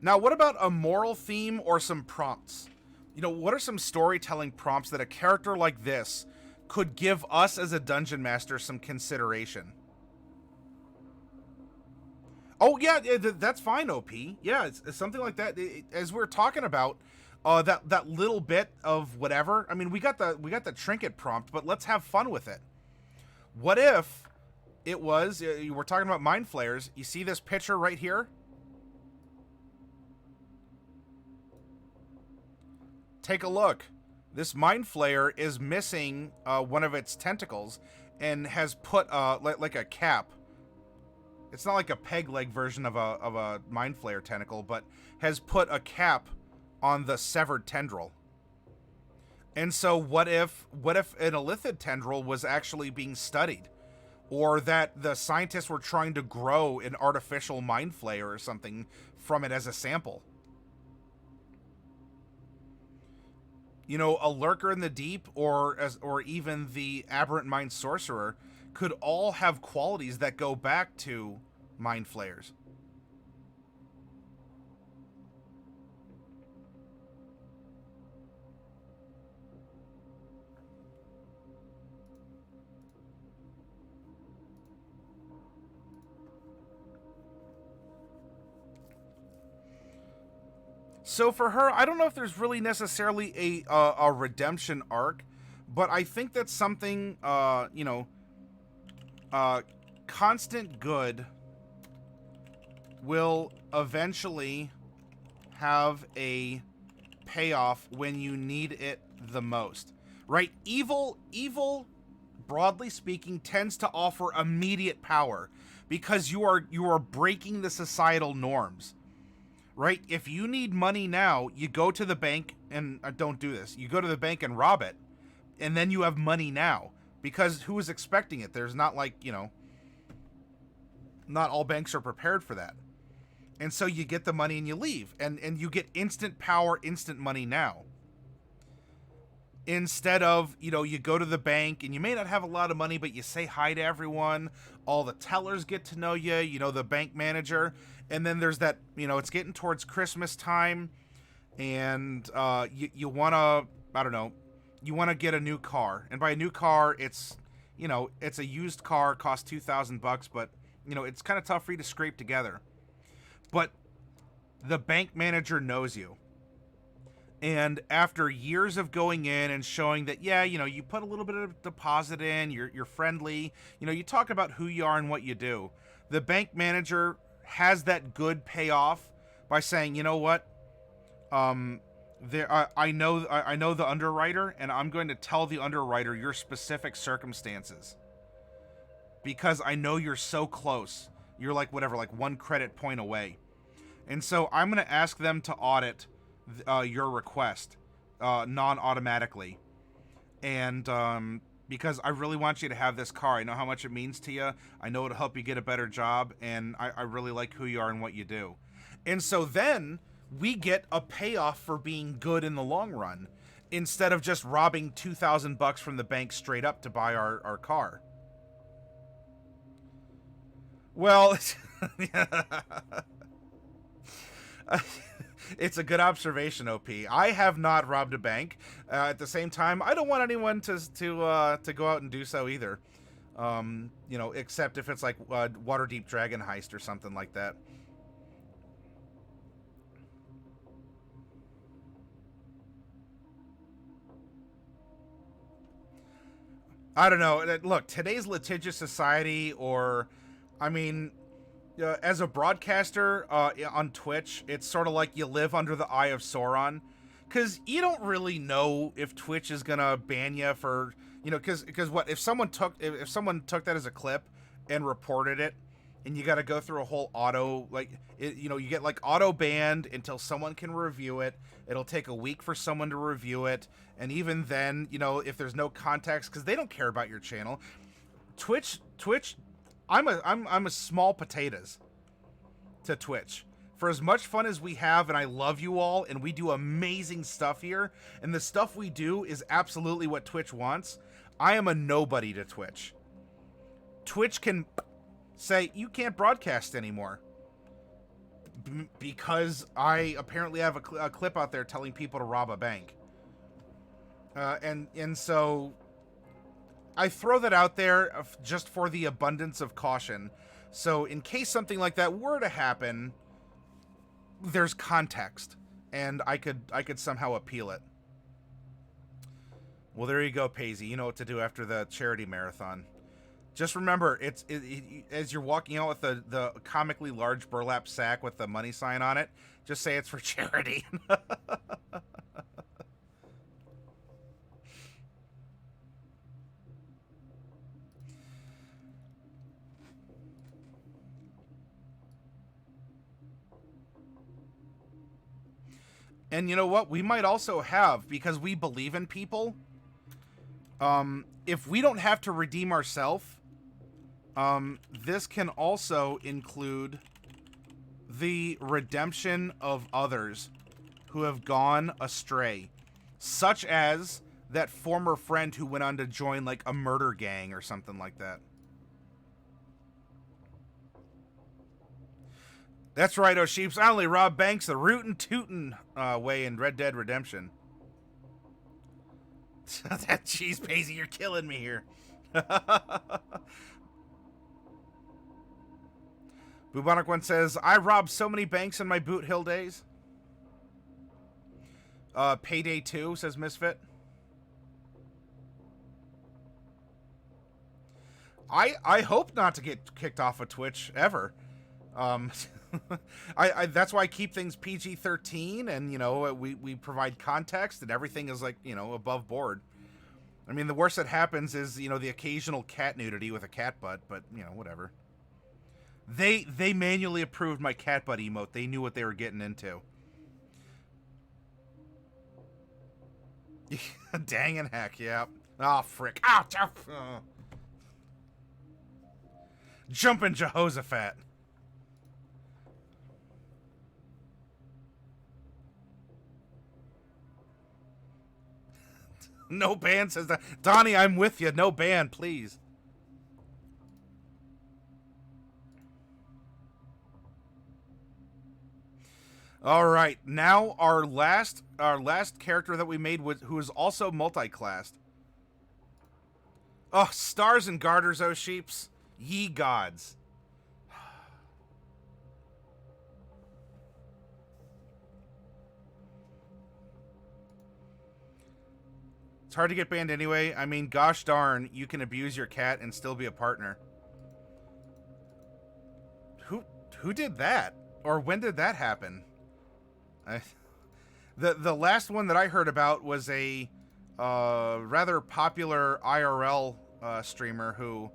Now, what about a moral theme or some prompts? You know, what are some storytelling prompts that a character like this could give us as a dungeon master some consideration? Oh yeah, that's fine, OP. Yeah, it's something like that. As we're talking about, that little bit of whatever. I mean, we got the trinket prompt, but let's have fun with it. What if it was? We're talking about mind flayers. You see this picture right here? Take a look. This mind flayer is missing one of its tentacles and has put like a cap. It's not like a peg leg version of a mind flayer tentacle, but has put a cap on the severed tendril. And so what if an illithid tendril was actually being studied, or that the scientists were trying to grow an artificial mind flayer or something from it as a sample? You know, a Lurker in the Deep or even the Aberrant Mind Sorcerer could all have qualities that go back to mind flayers. So for her, I don't know if there's really necessarily a redemption arc, but I think that's something, constant good will eventually have a payoff when you need it the most, right? Evil, broadly speaking, tends to offer immediate power because you are breaking the societal norms. Right? If you need money now, you go to the bank and don't do this. You go to the bank and rob it, and then you have money now. Because who is expecting it? There's not like, not all banks are prepared for that. And so you get the money and you leave. And you get instant power, instant money now. Instead of, you go to the bank and you may not have a lot of money, but you say hi to everyone. All the tellers get to know you, the bank manager. And then there's that, it's getting towards Christmas time, and you want to, I don't know, you want to get a new car. And by a new car, it's, it's a used car, costs $2,000, but, it's kind of tough for you to scrape together. But the bank manager knows you. And after years of going in and showing that, yeah, you put a little bit of deposit in, you're friendly, you talk about who you are and what you do. The bank manager has that good payoff by saying, you know what, I know the underwriter, and I'm going to tell the underwriter your specific circumstances because I know you're so close. You're like like 1 credit point away, and so I'm going to ask them to audit your request non-automatically, and because I really want you to have this car. I know how much it means to you. I know it'll help you get a better job, and I really like who you are and what you do. And so then we get a payoff for being good in the long run, instead of just robbing $2,000 from the bank straight up to buy our car. Well, it's a good observation, OP. I have not robbed a bank. At the same time, I don't want anyone to go out and do so either. Except if it's like Waterdeep Dragon Heist or something like that. I don't know. Look, today's litigious society, or, I mean, as a broadcaster on Twitch, it's sort of like you live under the eye of Sauron, because you don't really know if Twitch is gonna ban you for, because what if someone took that as a clip and reported it, and you got to go through a whole auto, you get like auto banned until someone can review it. It'll take a week for someone to review it, and even then, if there's no context, because they don't care about your channel, Twitch. I'm a small potatoes to Twitch. For as much fun as we have, and I love you all, and we do amazing stuff here, and the stuff we do is absolutely what Twitch wants, I am a nobody to Twitch. Twitch can say, you can't broadcast anymore. Because I apparently have a clip out there telling people to rob a bank. And so I throw that out there just for the abundance of caution. So in case something like that were to happen, there's context, and I could somehow appeal it. Well, there you go, Paisy. You know what to do after the charity marathon. Just remember, as you're walking out with the comically large burlap sack with the money sign on it, just say it's for charity. And you know what? We might also have, because we believe in people, if we don't have to redeem ourselves, this can also include the redemption of others who have gone astray, such as that former friend who went on to join like a murder gang or something like that. That's right, O'Sheeps. I only rob banks the rootin' tootin' way in Red Dead Redemption. That cheese, Paisy, you're killing me here. Bubonic One says, I robbed so many banks in my Boot Hill days. Payday 2, says Misfit. I hope not to get kicked off of Twitch, ever. That's why I keep things PG-13, and, you know, we provide context, and everything is, like, you know, above board. I mean, the worst that happens is, you know, the occasional cat nudity with a cat butt, but, you know, whatever. They manually approved my cat butt emote. They knew what they were getting into. Dang and heck, yeah. Oh, frick. Ah, Jumpin' Jehoshaphat. No ban, says that. Donnie, I'm with you. No ban, please. All right, now our last character that we made who is also multi-classed. Oh, stars and garters, oh sheeps, ye gods. It's hard to get banned anyway. I mean, gosh darn, you can abuse your cat and still be a partner. Who did that? Or when did that happen? The last one that I heard about was a rather popular IRL streamer who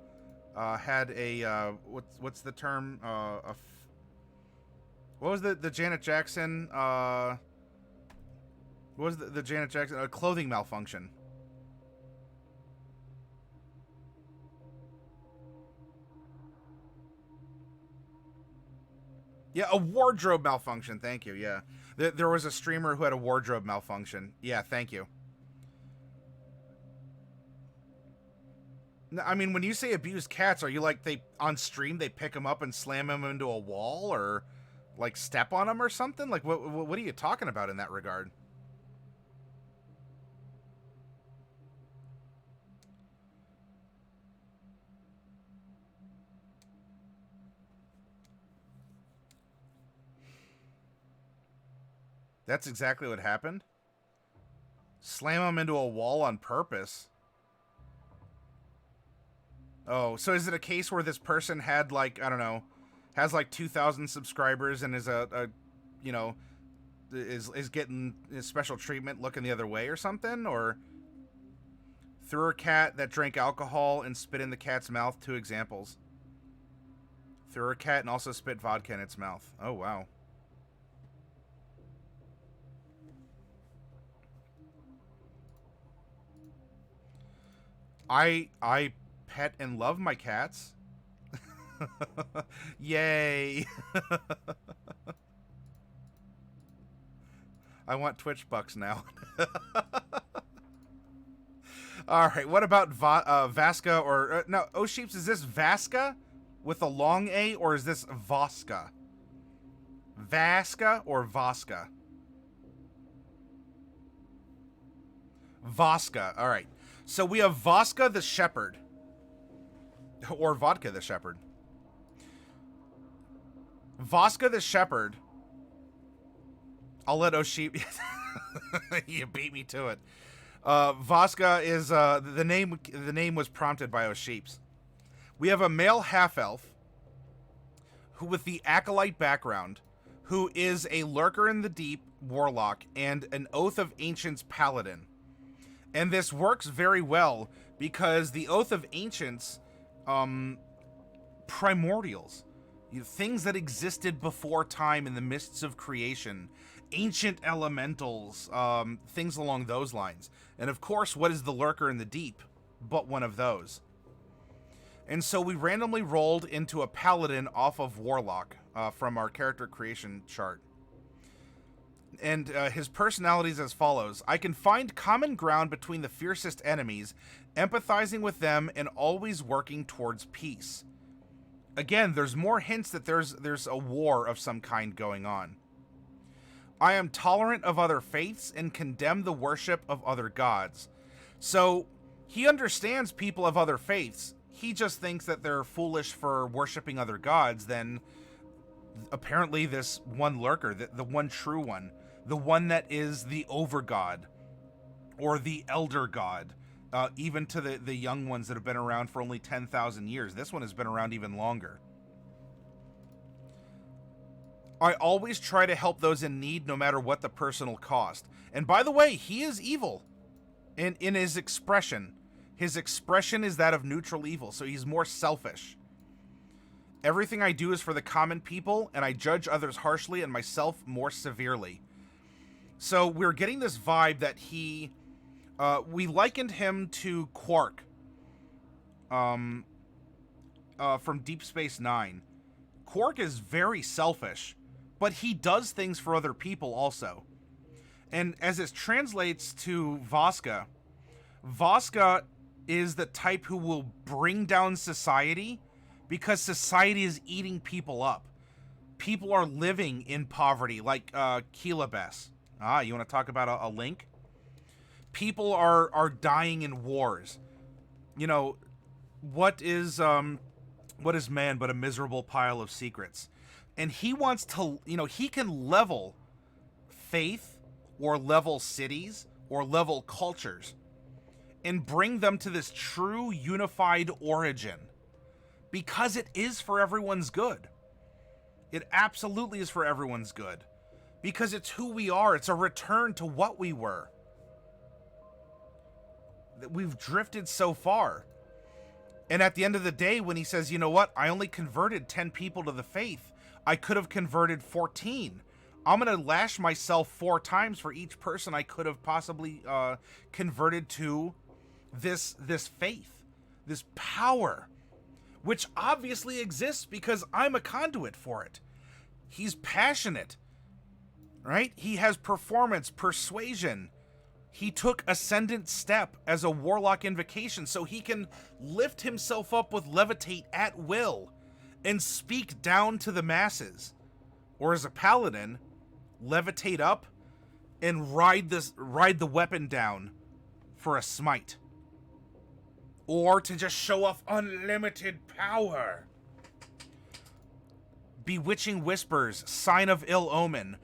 had a what's the term? What was the Janet Jackson? What was the Janet Jackson? A clothing malfunction. Yeah, a wardrobe malfunction. Thank you. Yeah. There was a streamer who had a wardrobe malfunction. Yeah, thank you. I mean, when you say abused cats, are you like on stream they pick them up and slam them into a wall, or like step on them or something? Like what are you talking about in that regard? That's exactly what happened. Slam them into a wall on purpose. Oh, so is it a case where this person had, like, I don't know, has like 2,000 subscribers and is you know, is getting special treatment looking the other way or something? Or threw a cat that drank alcohol and spit in the cat's mouth, 2 examples. Threw a cat and also spit vodka in its mouth. Oh, wow. I pet and love my cats. Yay. I want Twitch bucks now. All right, what about Vaska or... no, Oh Sheeps, is this Vaska with a long A, or is this Vaska? Vaska or Vaska? Vaska, all right. So we have Vaska the Shepherd. Or Vodka the Shepherd. Vaska the Shepherd. I'll let O'Sheep... You beat me to it. Vaska is the name was prompted by O'Sheeps. We have a male half-elf who with the acolyte background, who is a Lurker in the Deep Warlock and an Oath of Ancients Paladin. And this works very well because the Oath of Ancients, primordials, things that existed before time in the mists of creation, ancient elementals, things along those lines. And of course, what is the Lurker in the Deep but one of those? And so we randomly rolled into a Paladin off of Warlock from our character creation chart. And his personality is as follows. I can find common ground between the fiercest enemies, empathizing with them, and always working towards peace. Again, there's more hints that there's a war of some kind going on. I am tolerant of other faiths and condemn the worship of other gods. So he understands people of other faiths. He just thinks that they're foolish for worshiping other gods. Then apparently this one Lurker, the one true one, the one that is the overgod or the elder god, even to the young ones that have been around for only 10,000 years. This one has been around even longer. I always try to help those in need, no matter what the personal cost. And by the way, he is evil in his expression. His expression is that of neutral evil, so he's more selfish. Everything I do is for the common people, and I judge others harshly and myself more severely. So we're getting this vibe that he... we likened him to Quark from Deep Space Nine. Quark is very selfish, but he does things for other people also. And as it translates to Vaska, Vaska is the type who will bring down society because society is eating people up. People are living in poverty, like Kela Bass. You want to talk about a link? People are dying in wars. You know, what is man but a miserable pile of secrets? And he wants to, he can level faith or level cities or level cultures and bring them to this true unified origin because it is for everyone's good. It absolutely is for everyone's good because it's who we are. It's a return to what we were. We've drifted so far. And at the end of the day, when he says, you know what, I only converted 10 people to the faith, I could have converted 14. I'm going to lash myself 4 times for each person I could have possibly converted to this faith, this power, which obviously exists because I'm a conduit for it. He's passionate, right? He has performance, persuasion. He took Ascendant Step as a Warlock invocation so he can lift himself up with Levitate at will and speak down to the masses. Or as a Paladin, levitate up and ride the weapon down for a smite. Or to just show off unlimited power. Bewitching Whispers, Sign of Ill Omen.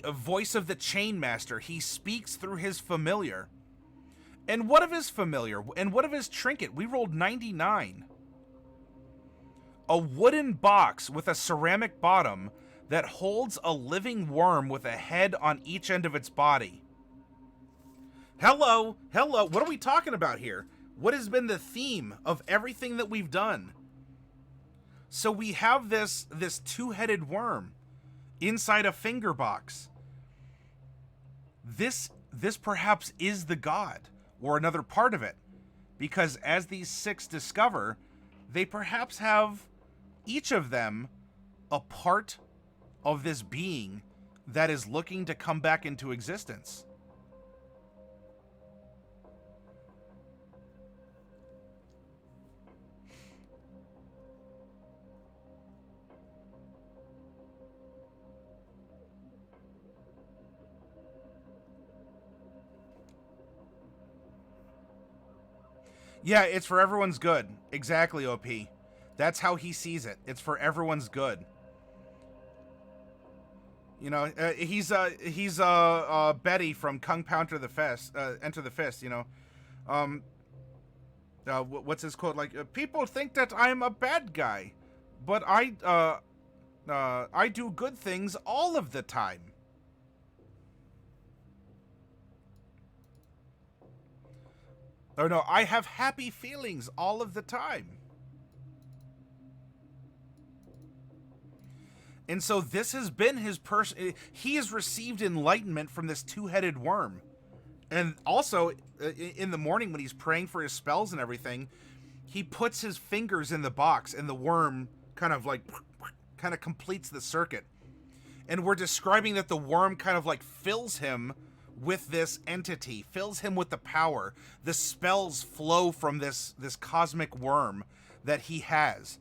A voice of the Chainmaster. He speaks through his familiar. And what of his familiar? And what of his trinket? We rolled 99. A wooden box with a ceramic bottom that holds a living worm with a head on each end of its body. Hello, what are we talking about here? What has been the theme of everything that we've done? So we have this two-headed worm inside a finger box. This perhaps is the god, or another part of it, because as these 6 discover, they perhaps have, each of them, a part of this being that is looking to come back into existence. Yeah, it's for everyone's good. Exactly, OP. That's how he sees it. It's for everyone's good. You know, he's Betty from Kung Pao Enter the Fist. Enter the Fist. You know, what's his quote? Like, people think that I'm a bad guy, but I do good things all of the time. Oh no, I have happy feelings all of the time. And so this has been his person. He has received enlightenment from this two-headed worm. And also, in the morning when he's praying for his spells and everything, he puts his fingers in the box and the worm kind of completes the circuit. And we're describing that the worm kind of like fills him with this entity, fills him with the power. The spells flow from this cosmic worm that he has.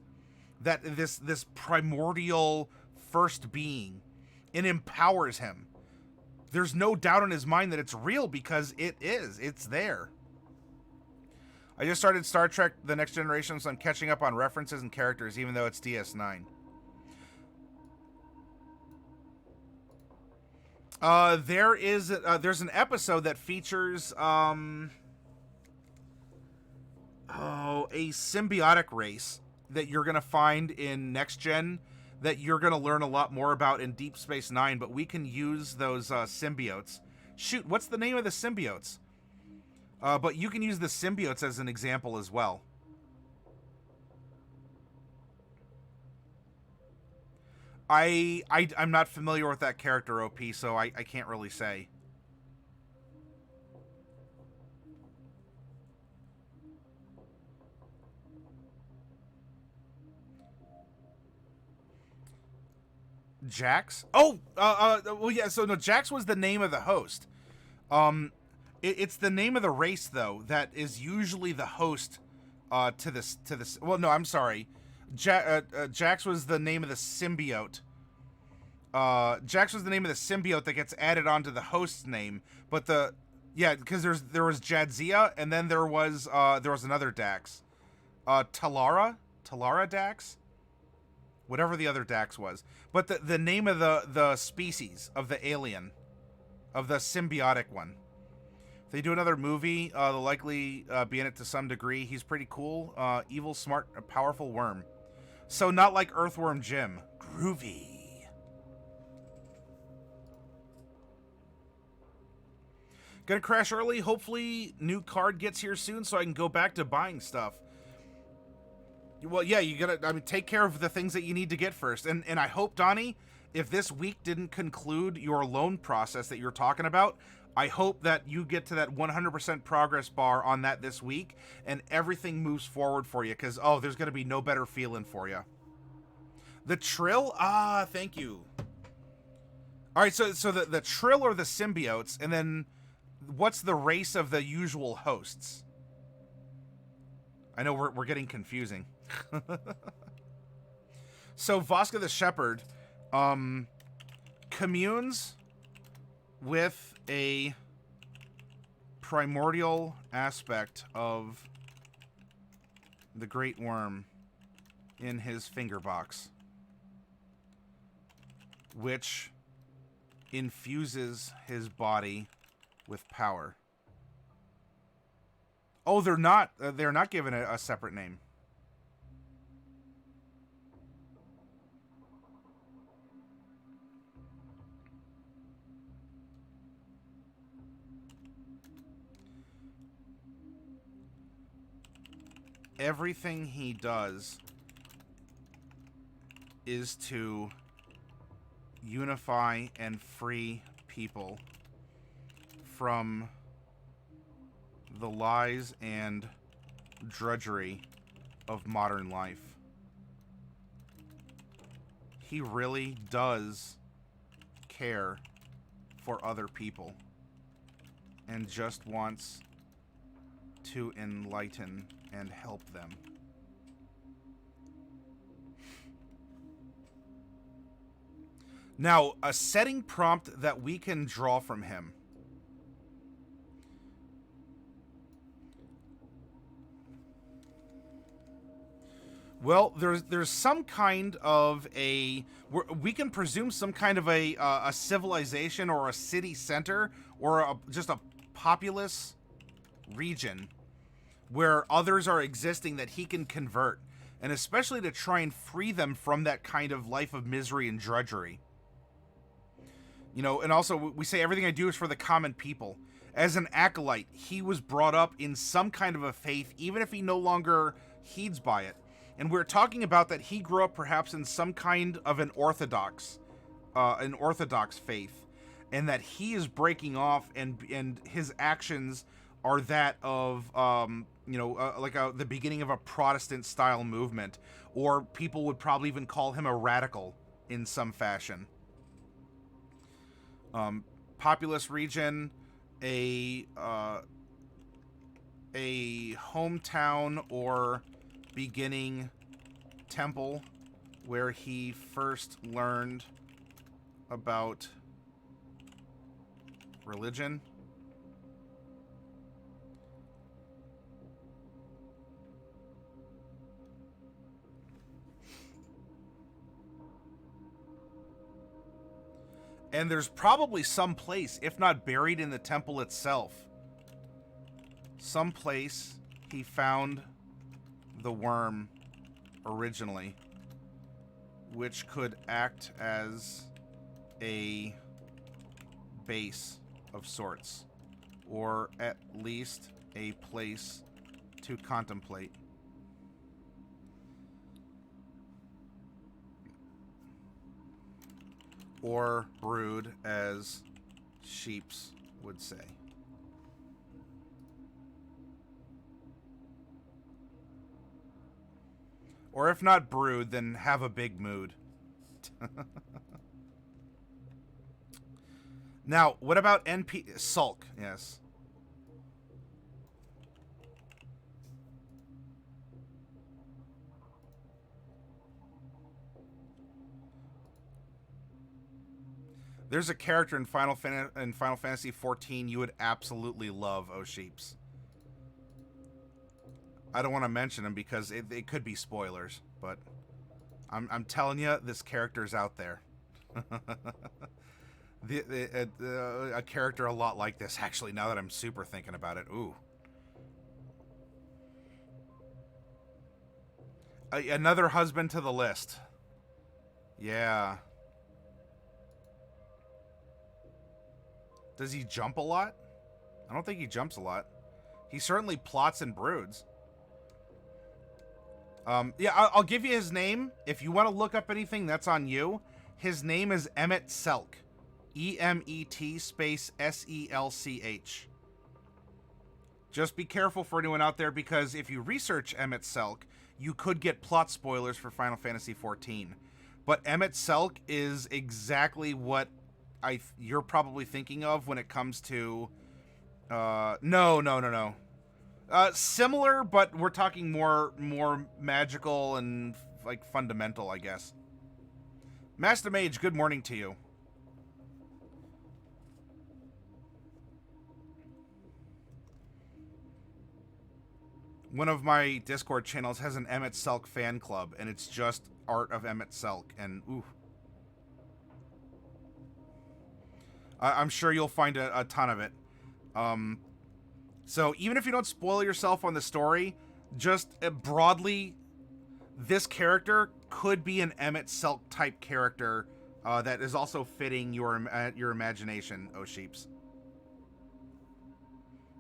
That this primordial first being. It empowers him. There's no doubt in his mind that it's real because it is. It's there. I just started Star Trek The Next Generation, so I'm catching up on references and characters, even though it's DS9. There's an episode that features a symbiotic race that you're gonna find in Next Gen that you're gonna learn a lot more about in Deep Space Nine. But we can use those symbiotes. Shoot, what's the name of the symbiotes? But you can use the symbiotes as an example as well. I'm not familiar with that character, OP, so I can't really say. Jax? Oh, well, yeah. So no, Jax was the name of the host. It's the name of the race though that is usually the host to this. Well, no, I'm sorry. Jax was the name of the symbiote. Jax was the name of the symbiote that gets added onto the host's name. But because there was Jadzia, and then there was another Dax. Talara Dax, whatever the other Dax was. But the name of the species of the alien, of the symbiotic one. If they do another movie, they'll likely be in it to some degree. He's pretty cool. Evil, smart, a powerful worm. So not like Earthworm Jim. Groovy. Gonna crash early. Hopefully new card gets here soon so I can go back to buying stuff. Well, yeah, you gotta, take care of the things that you need to get first. And I hope, Donnie, if this week didn't conclude your loan process that you're talking about, I hope that you get to that 100% progress bar on that this week and everything moves forward for you, because, there's going to be no better feeling for you. The Trill? Thank you. All right, so the Trill are the symbiotes, and then what's the race of the usual hosts? I know we're getting confusing. So Vaska the Shepherd communes with a primordial aspect of the Great Worm in his finger box, which infuses his body with power. Oh, they're not given a separate name. Everything he does is to unify and free people from the lies and drudgery of modern life. He really does care for other people and just wants to enlighten and help them. Now, a setting prompt that we can draw from him. Well, there's some kind of a... we can presume some kind of a civilization or a city center or just a populous region where others are existing that he can convert. And especially to try and free them from that kind of life of misery and drudgery. You know, and also we say everything I do is for the common people. As an acolyte, he was brought up in some kind of a faith, even if he no longer heeds by it. And we're talking about that he grew up perhaps in some kind of an orthodox faith, and that he is breaking off, and his actions are that of the beginning of a Protestant style movement, or people would probably even call him a radical in some fashion. Populous region, a hometown or beginning temple where he first learned about religion. And there's probably some place, if not buried in the temple itself, some place he found the worm originally, which could act as a base of sorts, or at least a place to contemplate. Or brood, as sheeps would say. Or if not brood, then have a big mood. Now, what about sulk? Yes. There's a character in Final Fantasy XIV you would absolutely love, oh sheeps. I don't want to mention him because it could be spoilers, but I'm telling you, this character's out there. A character a lot like this, actually, now that I'm super thinking about it. Ooh. Another husband to the list. Yeah. Does he jump a lot? I don't think he jumps a lot. He certainly plots and broods. Yeah, I'll give you his name. If you want to look up anything, that's on you. His name is Emet Selch. E-M-E-T space S-E-L-C-H. Just be careful for anyone out there, because if you research Emet Selch, you could get plot spoilers for Final Fantasy XIV. But Emet Selch is exactly what you're probably thinking of when it comes to... No. Similar, but we're talking more magical and, like, fundamental, I guess. Master Mage, good morning to you. One of my Discord channels has an Emet Selch fan club, and it's just art of Emet Selch, and ooh. I'm sure you'll find a ton of it. So even if you don't spoil yourself on the story, just broadly, this character could be an Emet Selch type character that is also fitting your imagination, oh sheeps.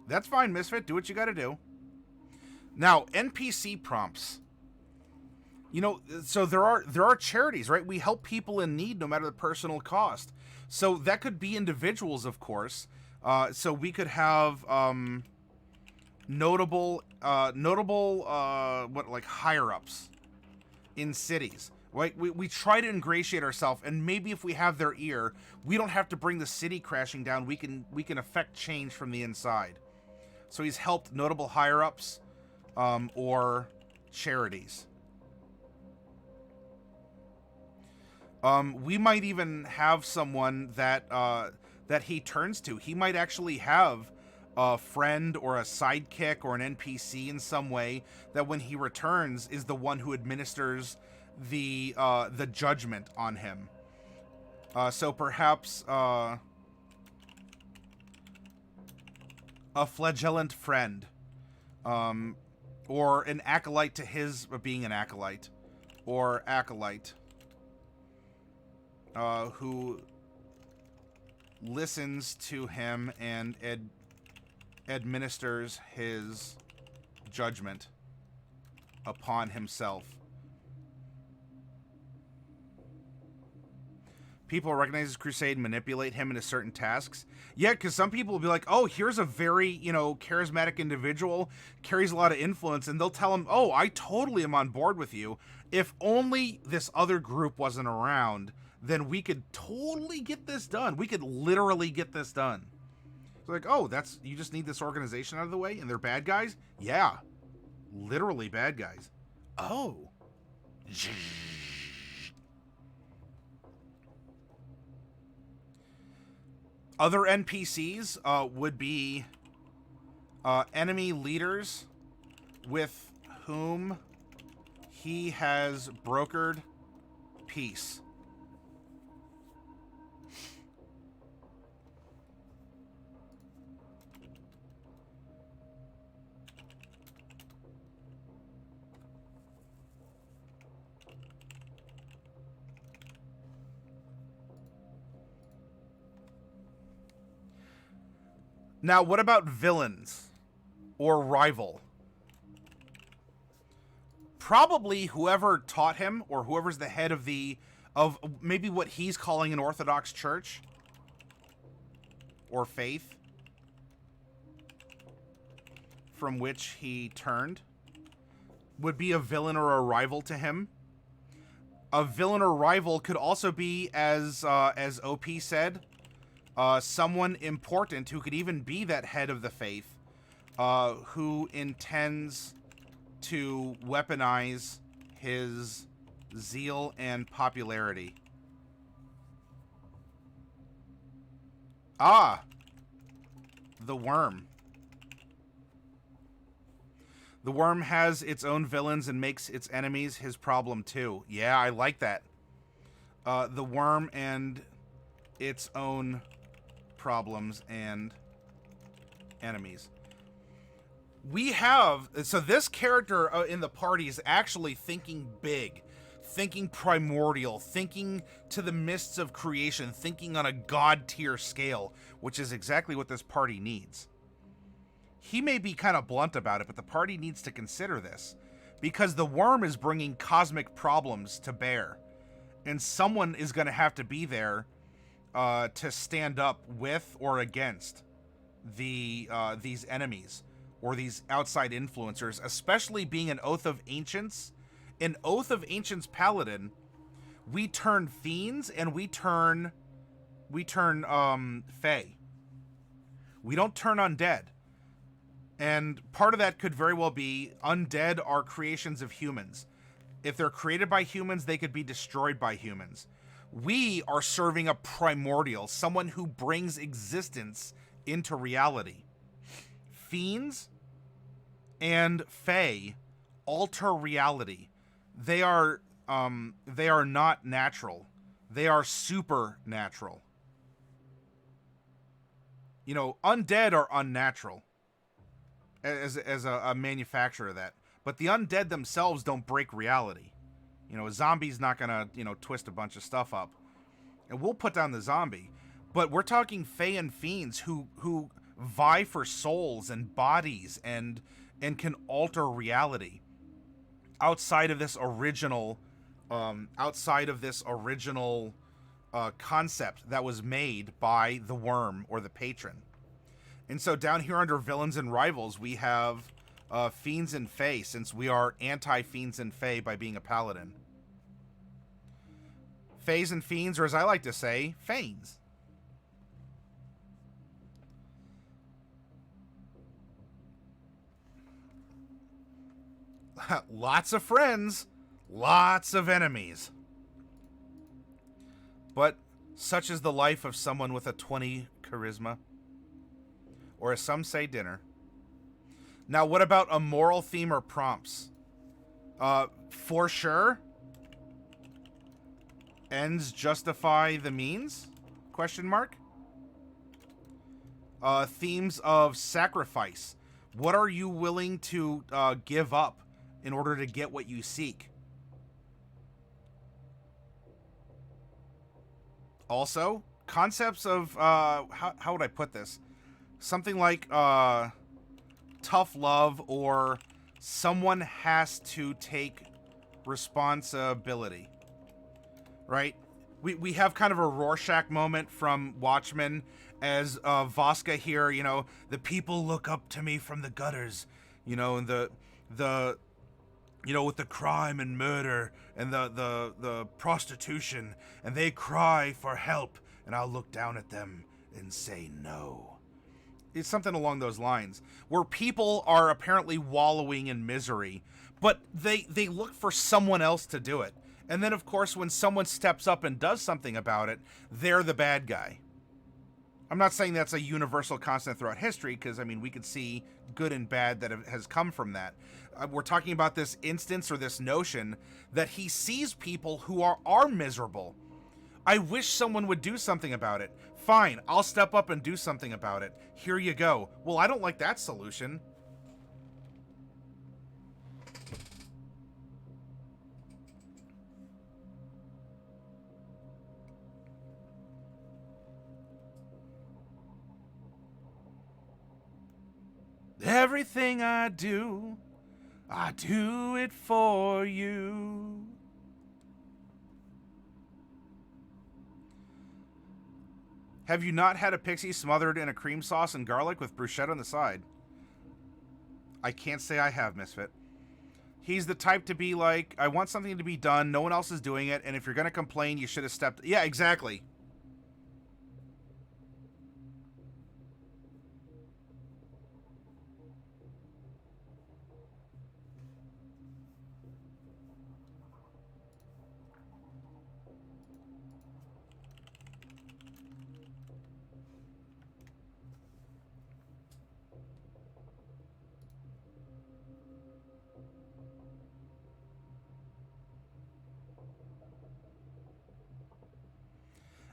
That's fine, Misfit. Do what you gotta do. Now, NPC prompts. You know, so there are charities, right? We help people in need no matter the personal cost. So that could be individuals, of course. So we could have notable higher-ups in cities. Right? We try to ingratiate ourselves, and maybe if we have their ear, we don't have to bring the city crashing down. We can affect change from the inside. So he's helped notable higher-ups or charities. We might even have someone that that he turns to. He might actually have a friend or a sidekick or an NPC in some way that when he returns is the one who administers the judgment on him. So perhaps a flagellant friend, or an acolyte to his being an acolyte, or acolyte, who listens to him and administers his judgment upon himself. People recognize his crusade and manipulate him into certain tasks. Yeah, because some people will be like, oh, here's a very, charismatic individual, carries a lot of influence, and they'll tell him, oh, I totally am on board with you. If only this other group wasn't around, then we could totally get this done. We could literally get this done. It's like, oh, you just need this organization out of the way, and they're bad guys? Yeah. Literally bad guys. Oh. Other NPCs would be enemy leaders with whom he has brokered peace. Now, what about villains or rival? Probably whoever taught him, or whoever's the head of maybe what he's calling an Orthodox church or faith from which he turned, would be a villain or a rival to him. A villain or rival could also be, as OP said, someone important who could even be that head of the faith, who intends to weaponize his zeal and popularity. Ah, the worm. The worm has its own villains and makes its enemies his problem too. Yeah, I like that. The worm and its own problems and enemies. So this character in the party is actually thinking big, thinking primordial, thinking to the mists of creation, thinking on a god tier scale, which is exactly what this party needs. He may be kind of blunt about it, but the party needs to consider this, because the worm is bringing cosmic problems to bear, and someone is going to have to be there to stand up with or against these enemies or these outside influencers, especially being an Oath of Ancients. An Oath of Ancients paladin, we turn fiends and we turn fae. We don't turn undead. And part of that could very well be undead are creations of humans. If they're created by humans, they could be destroyed by humans. We are serving a primordial, someone who brings existence into reality. Fiends and fae alter reality. They are not natural. They are supernatural. Undead are unnatural as a manufacturer of that. But the undead themselves don't break reality. A zombie's not gonna, twist a bunch of stuff up. And we'll put down the zombie. But we're talking fae and fiends who vie for souls and bodies and can alter reality outside of this original concept that was made by the worm or the patron. And so down here under villains and rivals, we have fiends and fae, since we are anti-fiends and fae by being a paladin. Fays and fiends, or as I like to say, fanes. Lots of friends, lots of enemies. But such is the life of someone with a 20 charisma. Or as some say, dinner. Now, what about a moral theme or prompts? For sure. Ends justify the means? Question mark. Themes of sacrifice. What are you willing to give up in order to get what you seek? Also, concepts of, how would I put this? Something like tough love, or someone has to take responsibility. Right? We have kind of a Rorschach moment from Watchmen as Vaska here, you know, the people look up to me from the gutters, you know, and the you know, with the crime and murder and the prostitution, and they cry for help, and I'll look down at them and say no. It's something along those lines, where people are apparently wallowing in misery, but they look for someone else to do it. And then, of course, when someone steps up and does something about it, they're the bad guy. I'm not saying that's a universal constant throughout history, because, I mean, we could see good and bad that has come from that. We're talking about this instance, or this notion, that he sees people who are miserable. I wish someone would do something about it. Fine, I'll step up and do something about it. Here you go. Well, I don't like that solution. Everything I do it for you. Have you not had a pixie smothered in a cream sauce and garlic with bruschetta on the side? I can't say I have, Misfit. He's the type to be like, I want something to be done, no one else is doing it, and if you're going to complain, you should have stepped... Yeah, exactly.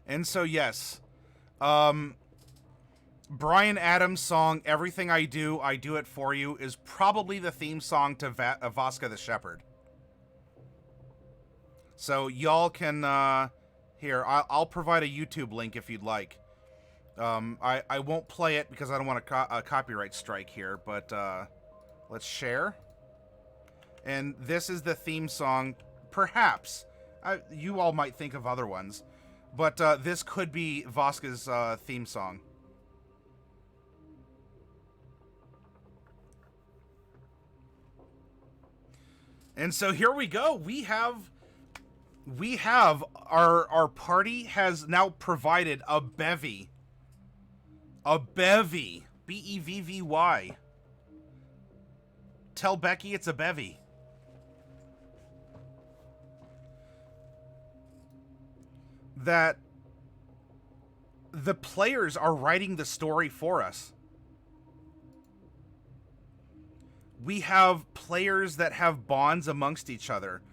And so, yes, Bryan Adams' song, Everything I Do It For You, is probably the theme song to Vaska the Shepherd. So y'all can, here, I'll provide a YouTube link if you'd like. I won't play it because I don't want a copyright strike here, but let's share. And this is the theme song, perhaps. You all might think of other ones. But this could be Vaska's theme song. And so here we go. We have our party has now provided a bevy. A bevy. B-E-V-V-Y. Tell Becky it's a bevy. That the players are writing the story for us. We have players that have bonds amongst each other.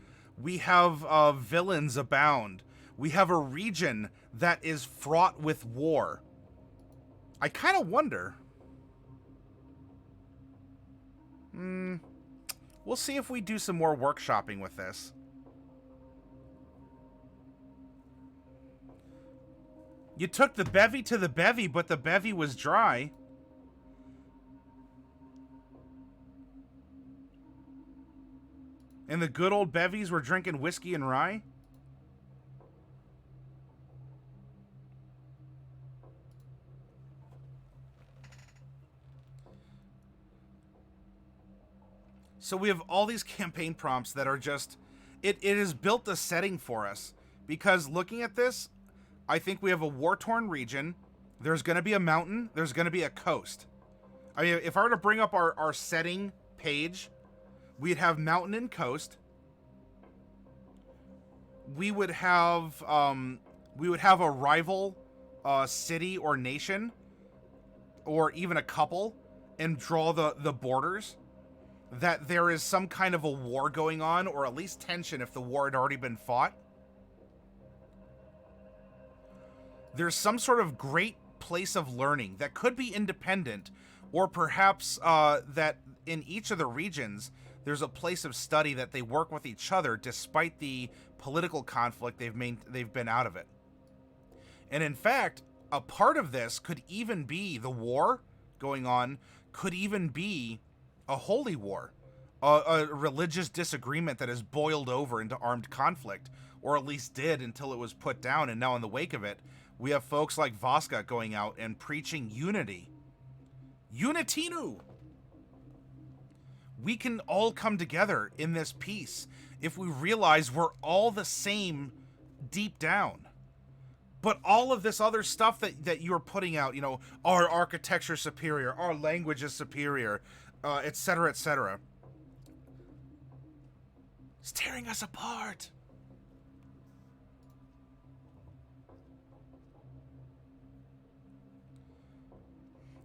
We have villains abound. We have a region that is fraught with war. I kind of wonder. We'll see if we do some more workshopping with this. You took the bevy to the bevy, but the bevy was dry. And the good old bevies were drinking whiskey and rye? So we have all these campaign prompts that are just... It has built a setting for us. Because looking at this, I think we have a war-torn region. There's going to be a mountain. There's going to be a coast. I mean, if I were to bring up our setting page, we'd have mountain and coast. We would have a rival city or nation, or even a couple, and draw the borders. That there is some kind of a war going on, or at least tension if the war had already been fought. There's some sort of great place of learning that could be independent, or perhaps that in each of the regions, there's a place of study that they work with each other despite the political conflict they've been out of it. And in fact, a part of this could even be the war going on, could even be a holy war, a religious disagreement that has boiled over into armed conflict, or at least did until it was put down, and now in the wake of it, we have folks like Vaska going out and preaching unity. Unitinu! We can all come together in this peace if we realize we're all the same deep down. But all of this other stuff that you're putting out, you know, our architecture is superior, our language is superior, etc., etc. It's tearing us apart.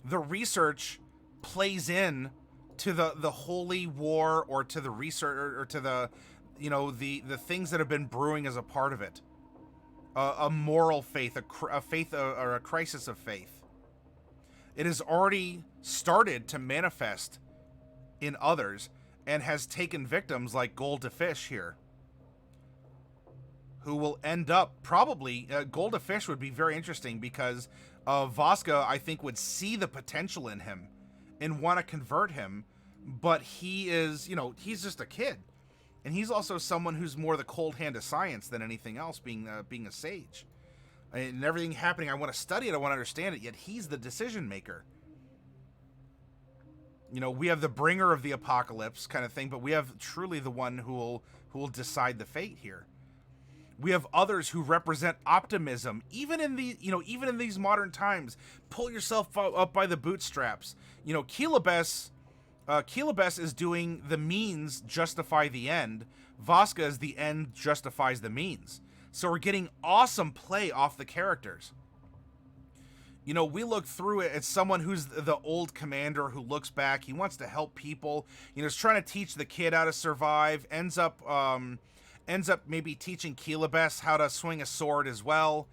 The research plays in to the holy war, or to the research, or to the, you know, the things that have been brewing as a part of it. A moral faith, a faith, or a crisis of faith. It has already started to manifest in others, and has taken victims like Gold to Fish here, who will end up probably, Gold to Fish would be very interesting, because Vaska, I think, would see the potential in him and want to convert him, but he is, you know, he's just a kid. And he's also someone who's more the cold hand of science than anything else, being a sage. And everything happening, I want to study it, I want to understand it, yet he's the decision maker. You know, we have the bringer of the apocalypse kind of thing, but we have truly the one who will decide the fate here. We have others who represent optimism, even in these modern times. Pull yourself up by the bootstraps. You know, Kela Bass is doing the means justify the end. Vaska is the end justifies the means. So we're getting awesome play off the characters. You know, we look through it at someone who's the old commander who looks back. He wants to help people. You know, is trying to teach the kid how to survive. Ends up maybe teaching Kela Bass how to swing a sword as well.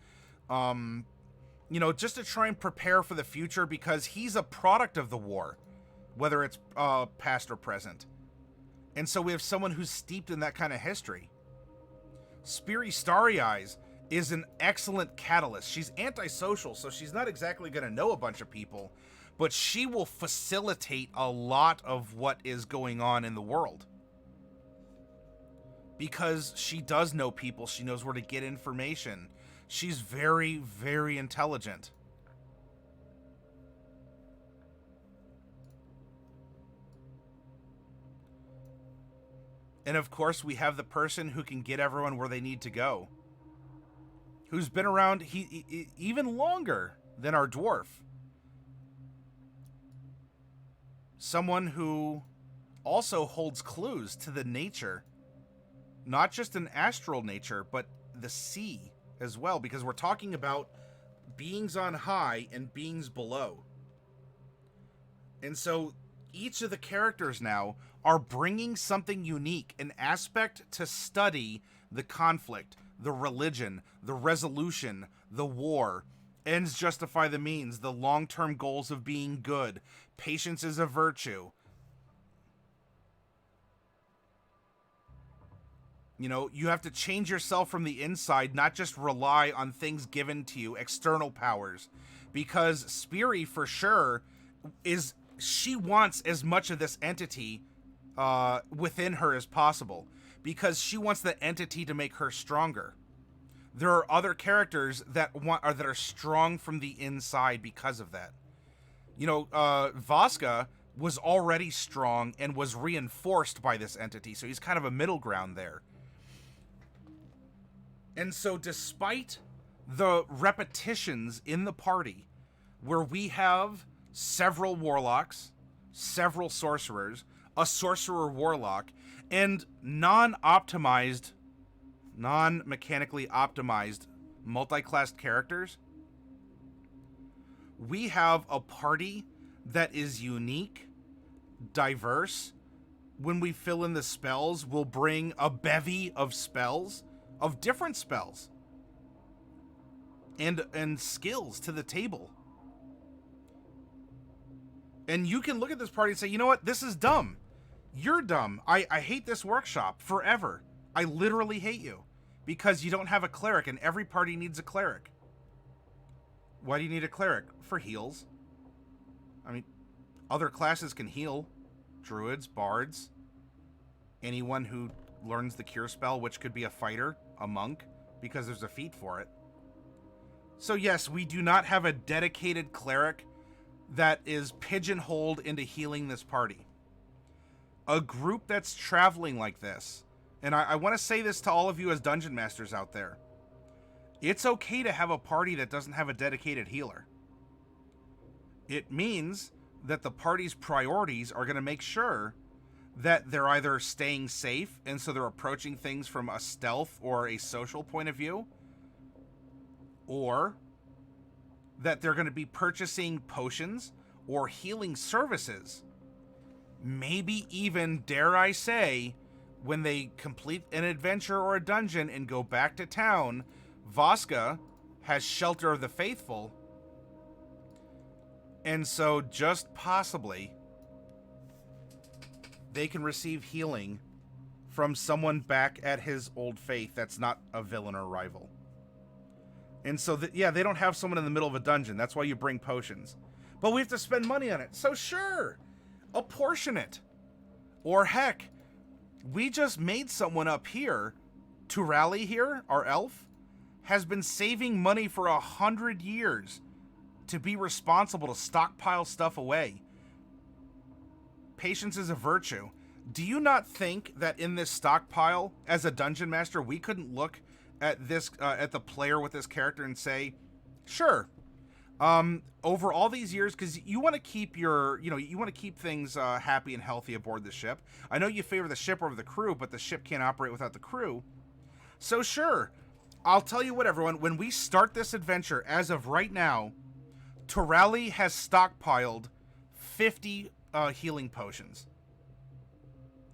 You know, just to try and prepare for the future, because he's a product of the war, whether it's past or present. And so we have someone who's steeped in that kind of history. Speary Starry Eyes is an excellent catalyst. She's antisocial, so she's not exactly going to know a bunch of people, but she will facilitate a lot of what is going on in the world. Because she does know people, she knows where to get information. She's very, very intelligent. And of course, we have the person who can get everyone where they need to go, who's been around even longer than our dwarf. Someone who also holds clues to the nature, not just an astral nature, but the sea as well, because we're talking about beings on high and beings below. And so each of the characters now are bringing something unique, an aspect to study the conflict, the religion, the resolution, the war. Ends justify the means, the long-term goals of being good. Patience is a virtue. You know, you have to change yourself from the inside, not just rely on things given to you, external powers. Because Speary, for sure, she wants as much of this entity within her as possible, because she wants the entity to make her stronger. There are other characters that are strong from the inside because of that. You know, Vaska was already strong and was reinforced by this entity, so he's kind of a middle ground there. And so despite the repetitions in the party, where we have several warlocks, several sorcerers, a sorcerer warlock, and non-optimized, non-mechanically optimized multi-classed characters, we have a party that is unique, diverse. When we fill in the spells, we'll bring a bevy of spells, of different spells, and skills to the table. And you can look at this party and say, you know what, this is dumb. You're dumb. I hate this workshop forever. I literally hate you. Because you don't have a cleric, and every party needs a cleric. Why do you need a cleric? For heals. I mean, other classes can heal. Druids, bards, anyone who learns the cure spell, which could be a fighter, a monk, because there's a feat for it. So yes, we do not have a dedicated cleric that is pigeonholed into healing this party. A group that's traveling like this, and I want to say this to all of you as dungeon masters out there, it's okay to have a party that doesn't have a dedicated healer. It means that the party's priorities are going to make sure that they're either staying safe, and so they're approaching things from a stealth or a social point of view, or that they're going to be purchasing potions or healing services. Maybe even, dare I say, when they complete an adventure or a dungeon and go back to town, Vaska has Shelter of the Faithful. And so just possibly they can receive healing from someone back at his old faith that's not a villain or rival. And so, yeah, they don't have someone in the middle of a dungeon. That's why you bring potions. But we have to spend money on it. So sure, apportion it. Or heck, we just made someone up here. Turali here, our elf, has been saving money for 100 years to be responsible to stockpile stuff away. Patience is a virtue. Do you not think that in this stockpile, as a dungeon master, we couldn't look at this, at the player with this character and say, sure, over all these years, because you want to keep your, you want to keep things happy and healthy aboard the ship. I know you favor the ship over the crew, but the ship can't operate without the crew. So sure, I'll tell you what, everyone, when we start this adventure, as of right now, Turali has stockpiled 50 healing potions.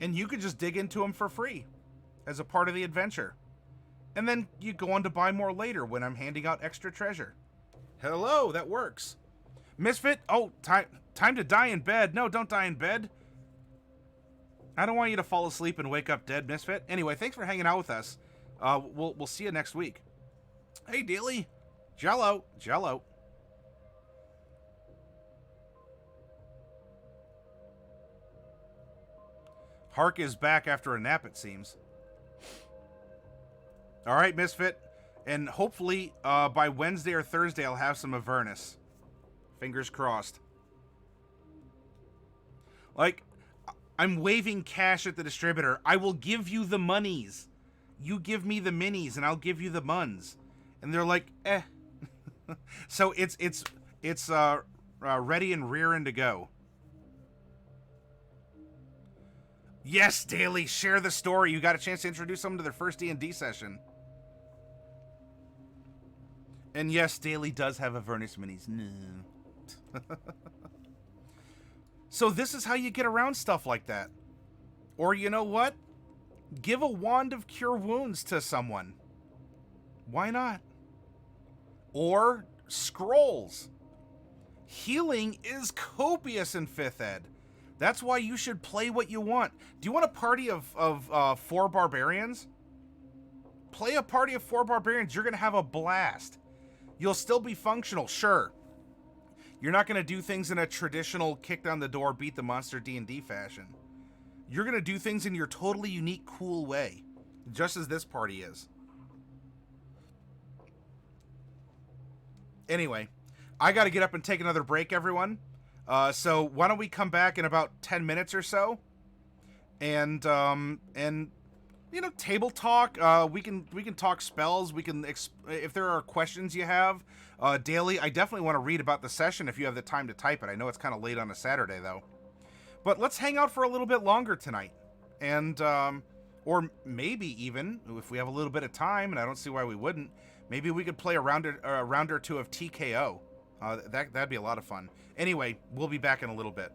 And you could just dig into them for free as a part of the adventure. And then you go on to buy more later when I'm handing out extra treasure. Hello, that works. Misfit, oh, time to die in bed. No, don't die in bed. I don't want you to fall asleep and wake up dead, Misfit. Anyway, thanks for hanging out with us. We'll see you next week. Hey, Dealy. Jello. Hark is back after a nap, it seems. All right, Misfit. And hopefully, by Wednesday or Thursday, I'll have some Avernus. Fingers crossed. Like, I'm waving cash at the distributor. I will give you the monies. You give me the minis, and I'll give you the muns. And they're like, eh. So it's ready and rearing to go. Yes, Daily, share the story. You got a chance to introduce someone to their first D&D session. And yes, Daily does have Avernus minis. No. So this is how you get around stuff like that. Or you know what? Give a wand of cure wounds to someone. Why not? Or scrolls. Healing is copious in 5th Ed. That's why you should play what you want. Do you want a party of 4 barbarians? Play a party of 4 barbarians. You're going to have a blast. You'll still be functional, sure. You're not going to do things in a traditional kick down the door, beat the monster D&D fashion. You're going to do things in your totally unique, cool way. Just as this party is. Anyway, I got to get up and take another break, everyone. So why don't we come back in about 10 minutes or so, and table talk. We can talk spells. We can if there are questions you have daily. I definitely want to read about the session if you have the time to type it. I know it's kind of late on a Saturday though, but let's hang out for a little bit longer tonight, and or maybe even if we have a little bit of time, and I don't see why we wouldn't. Maybe we could play a round or two of TKO. That'd be a lot of fun. Anyway, we'll be back in a little bit.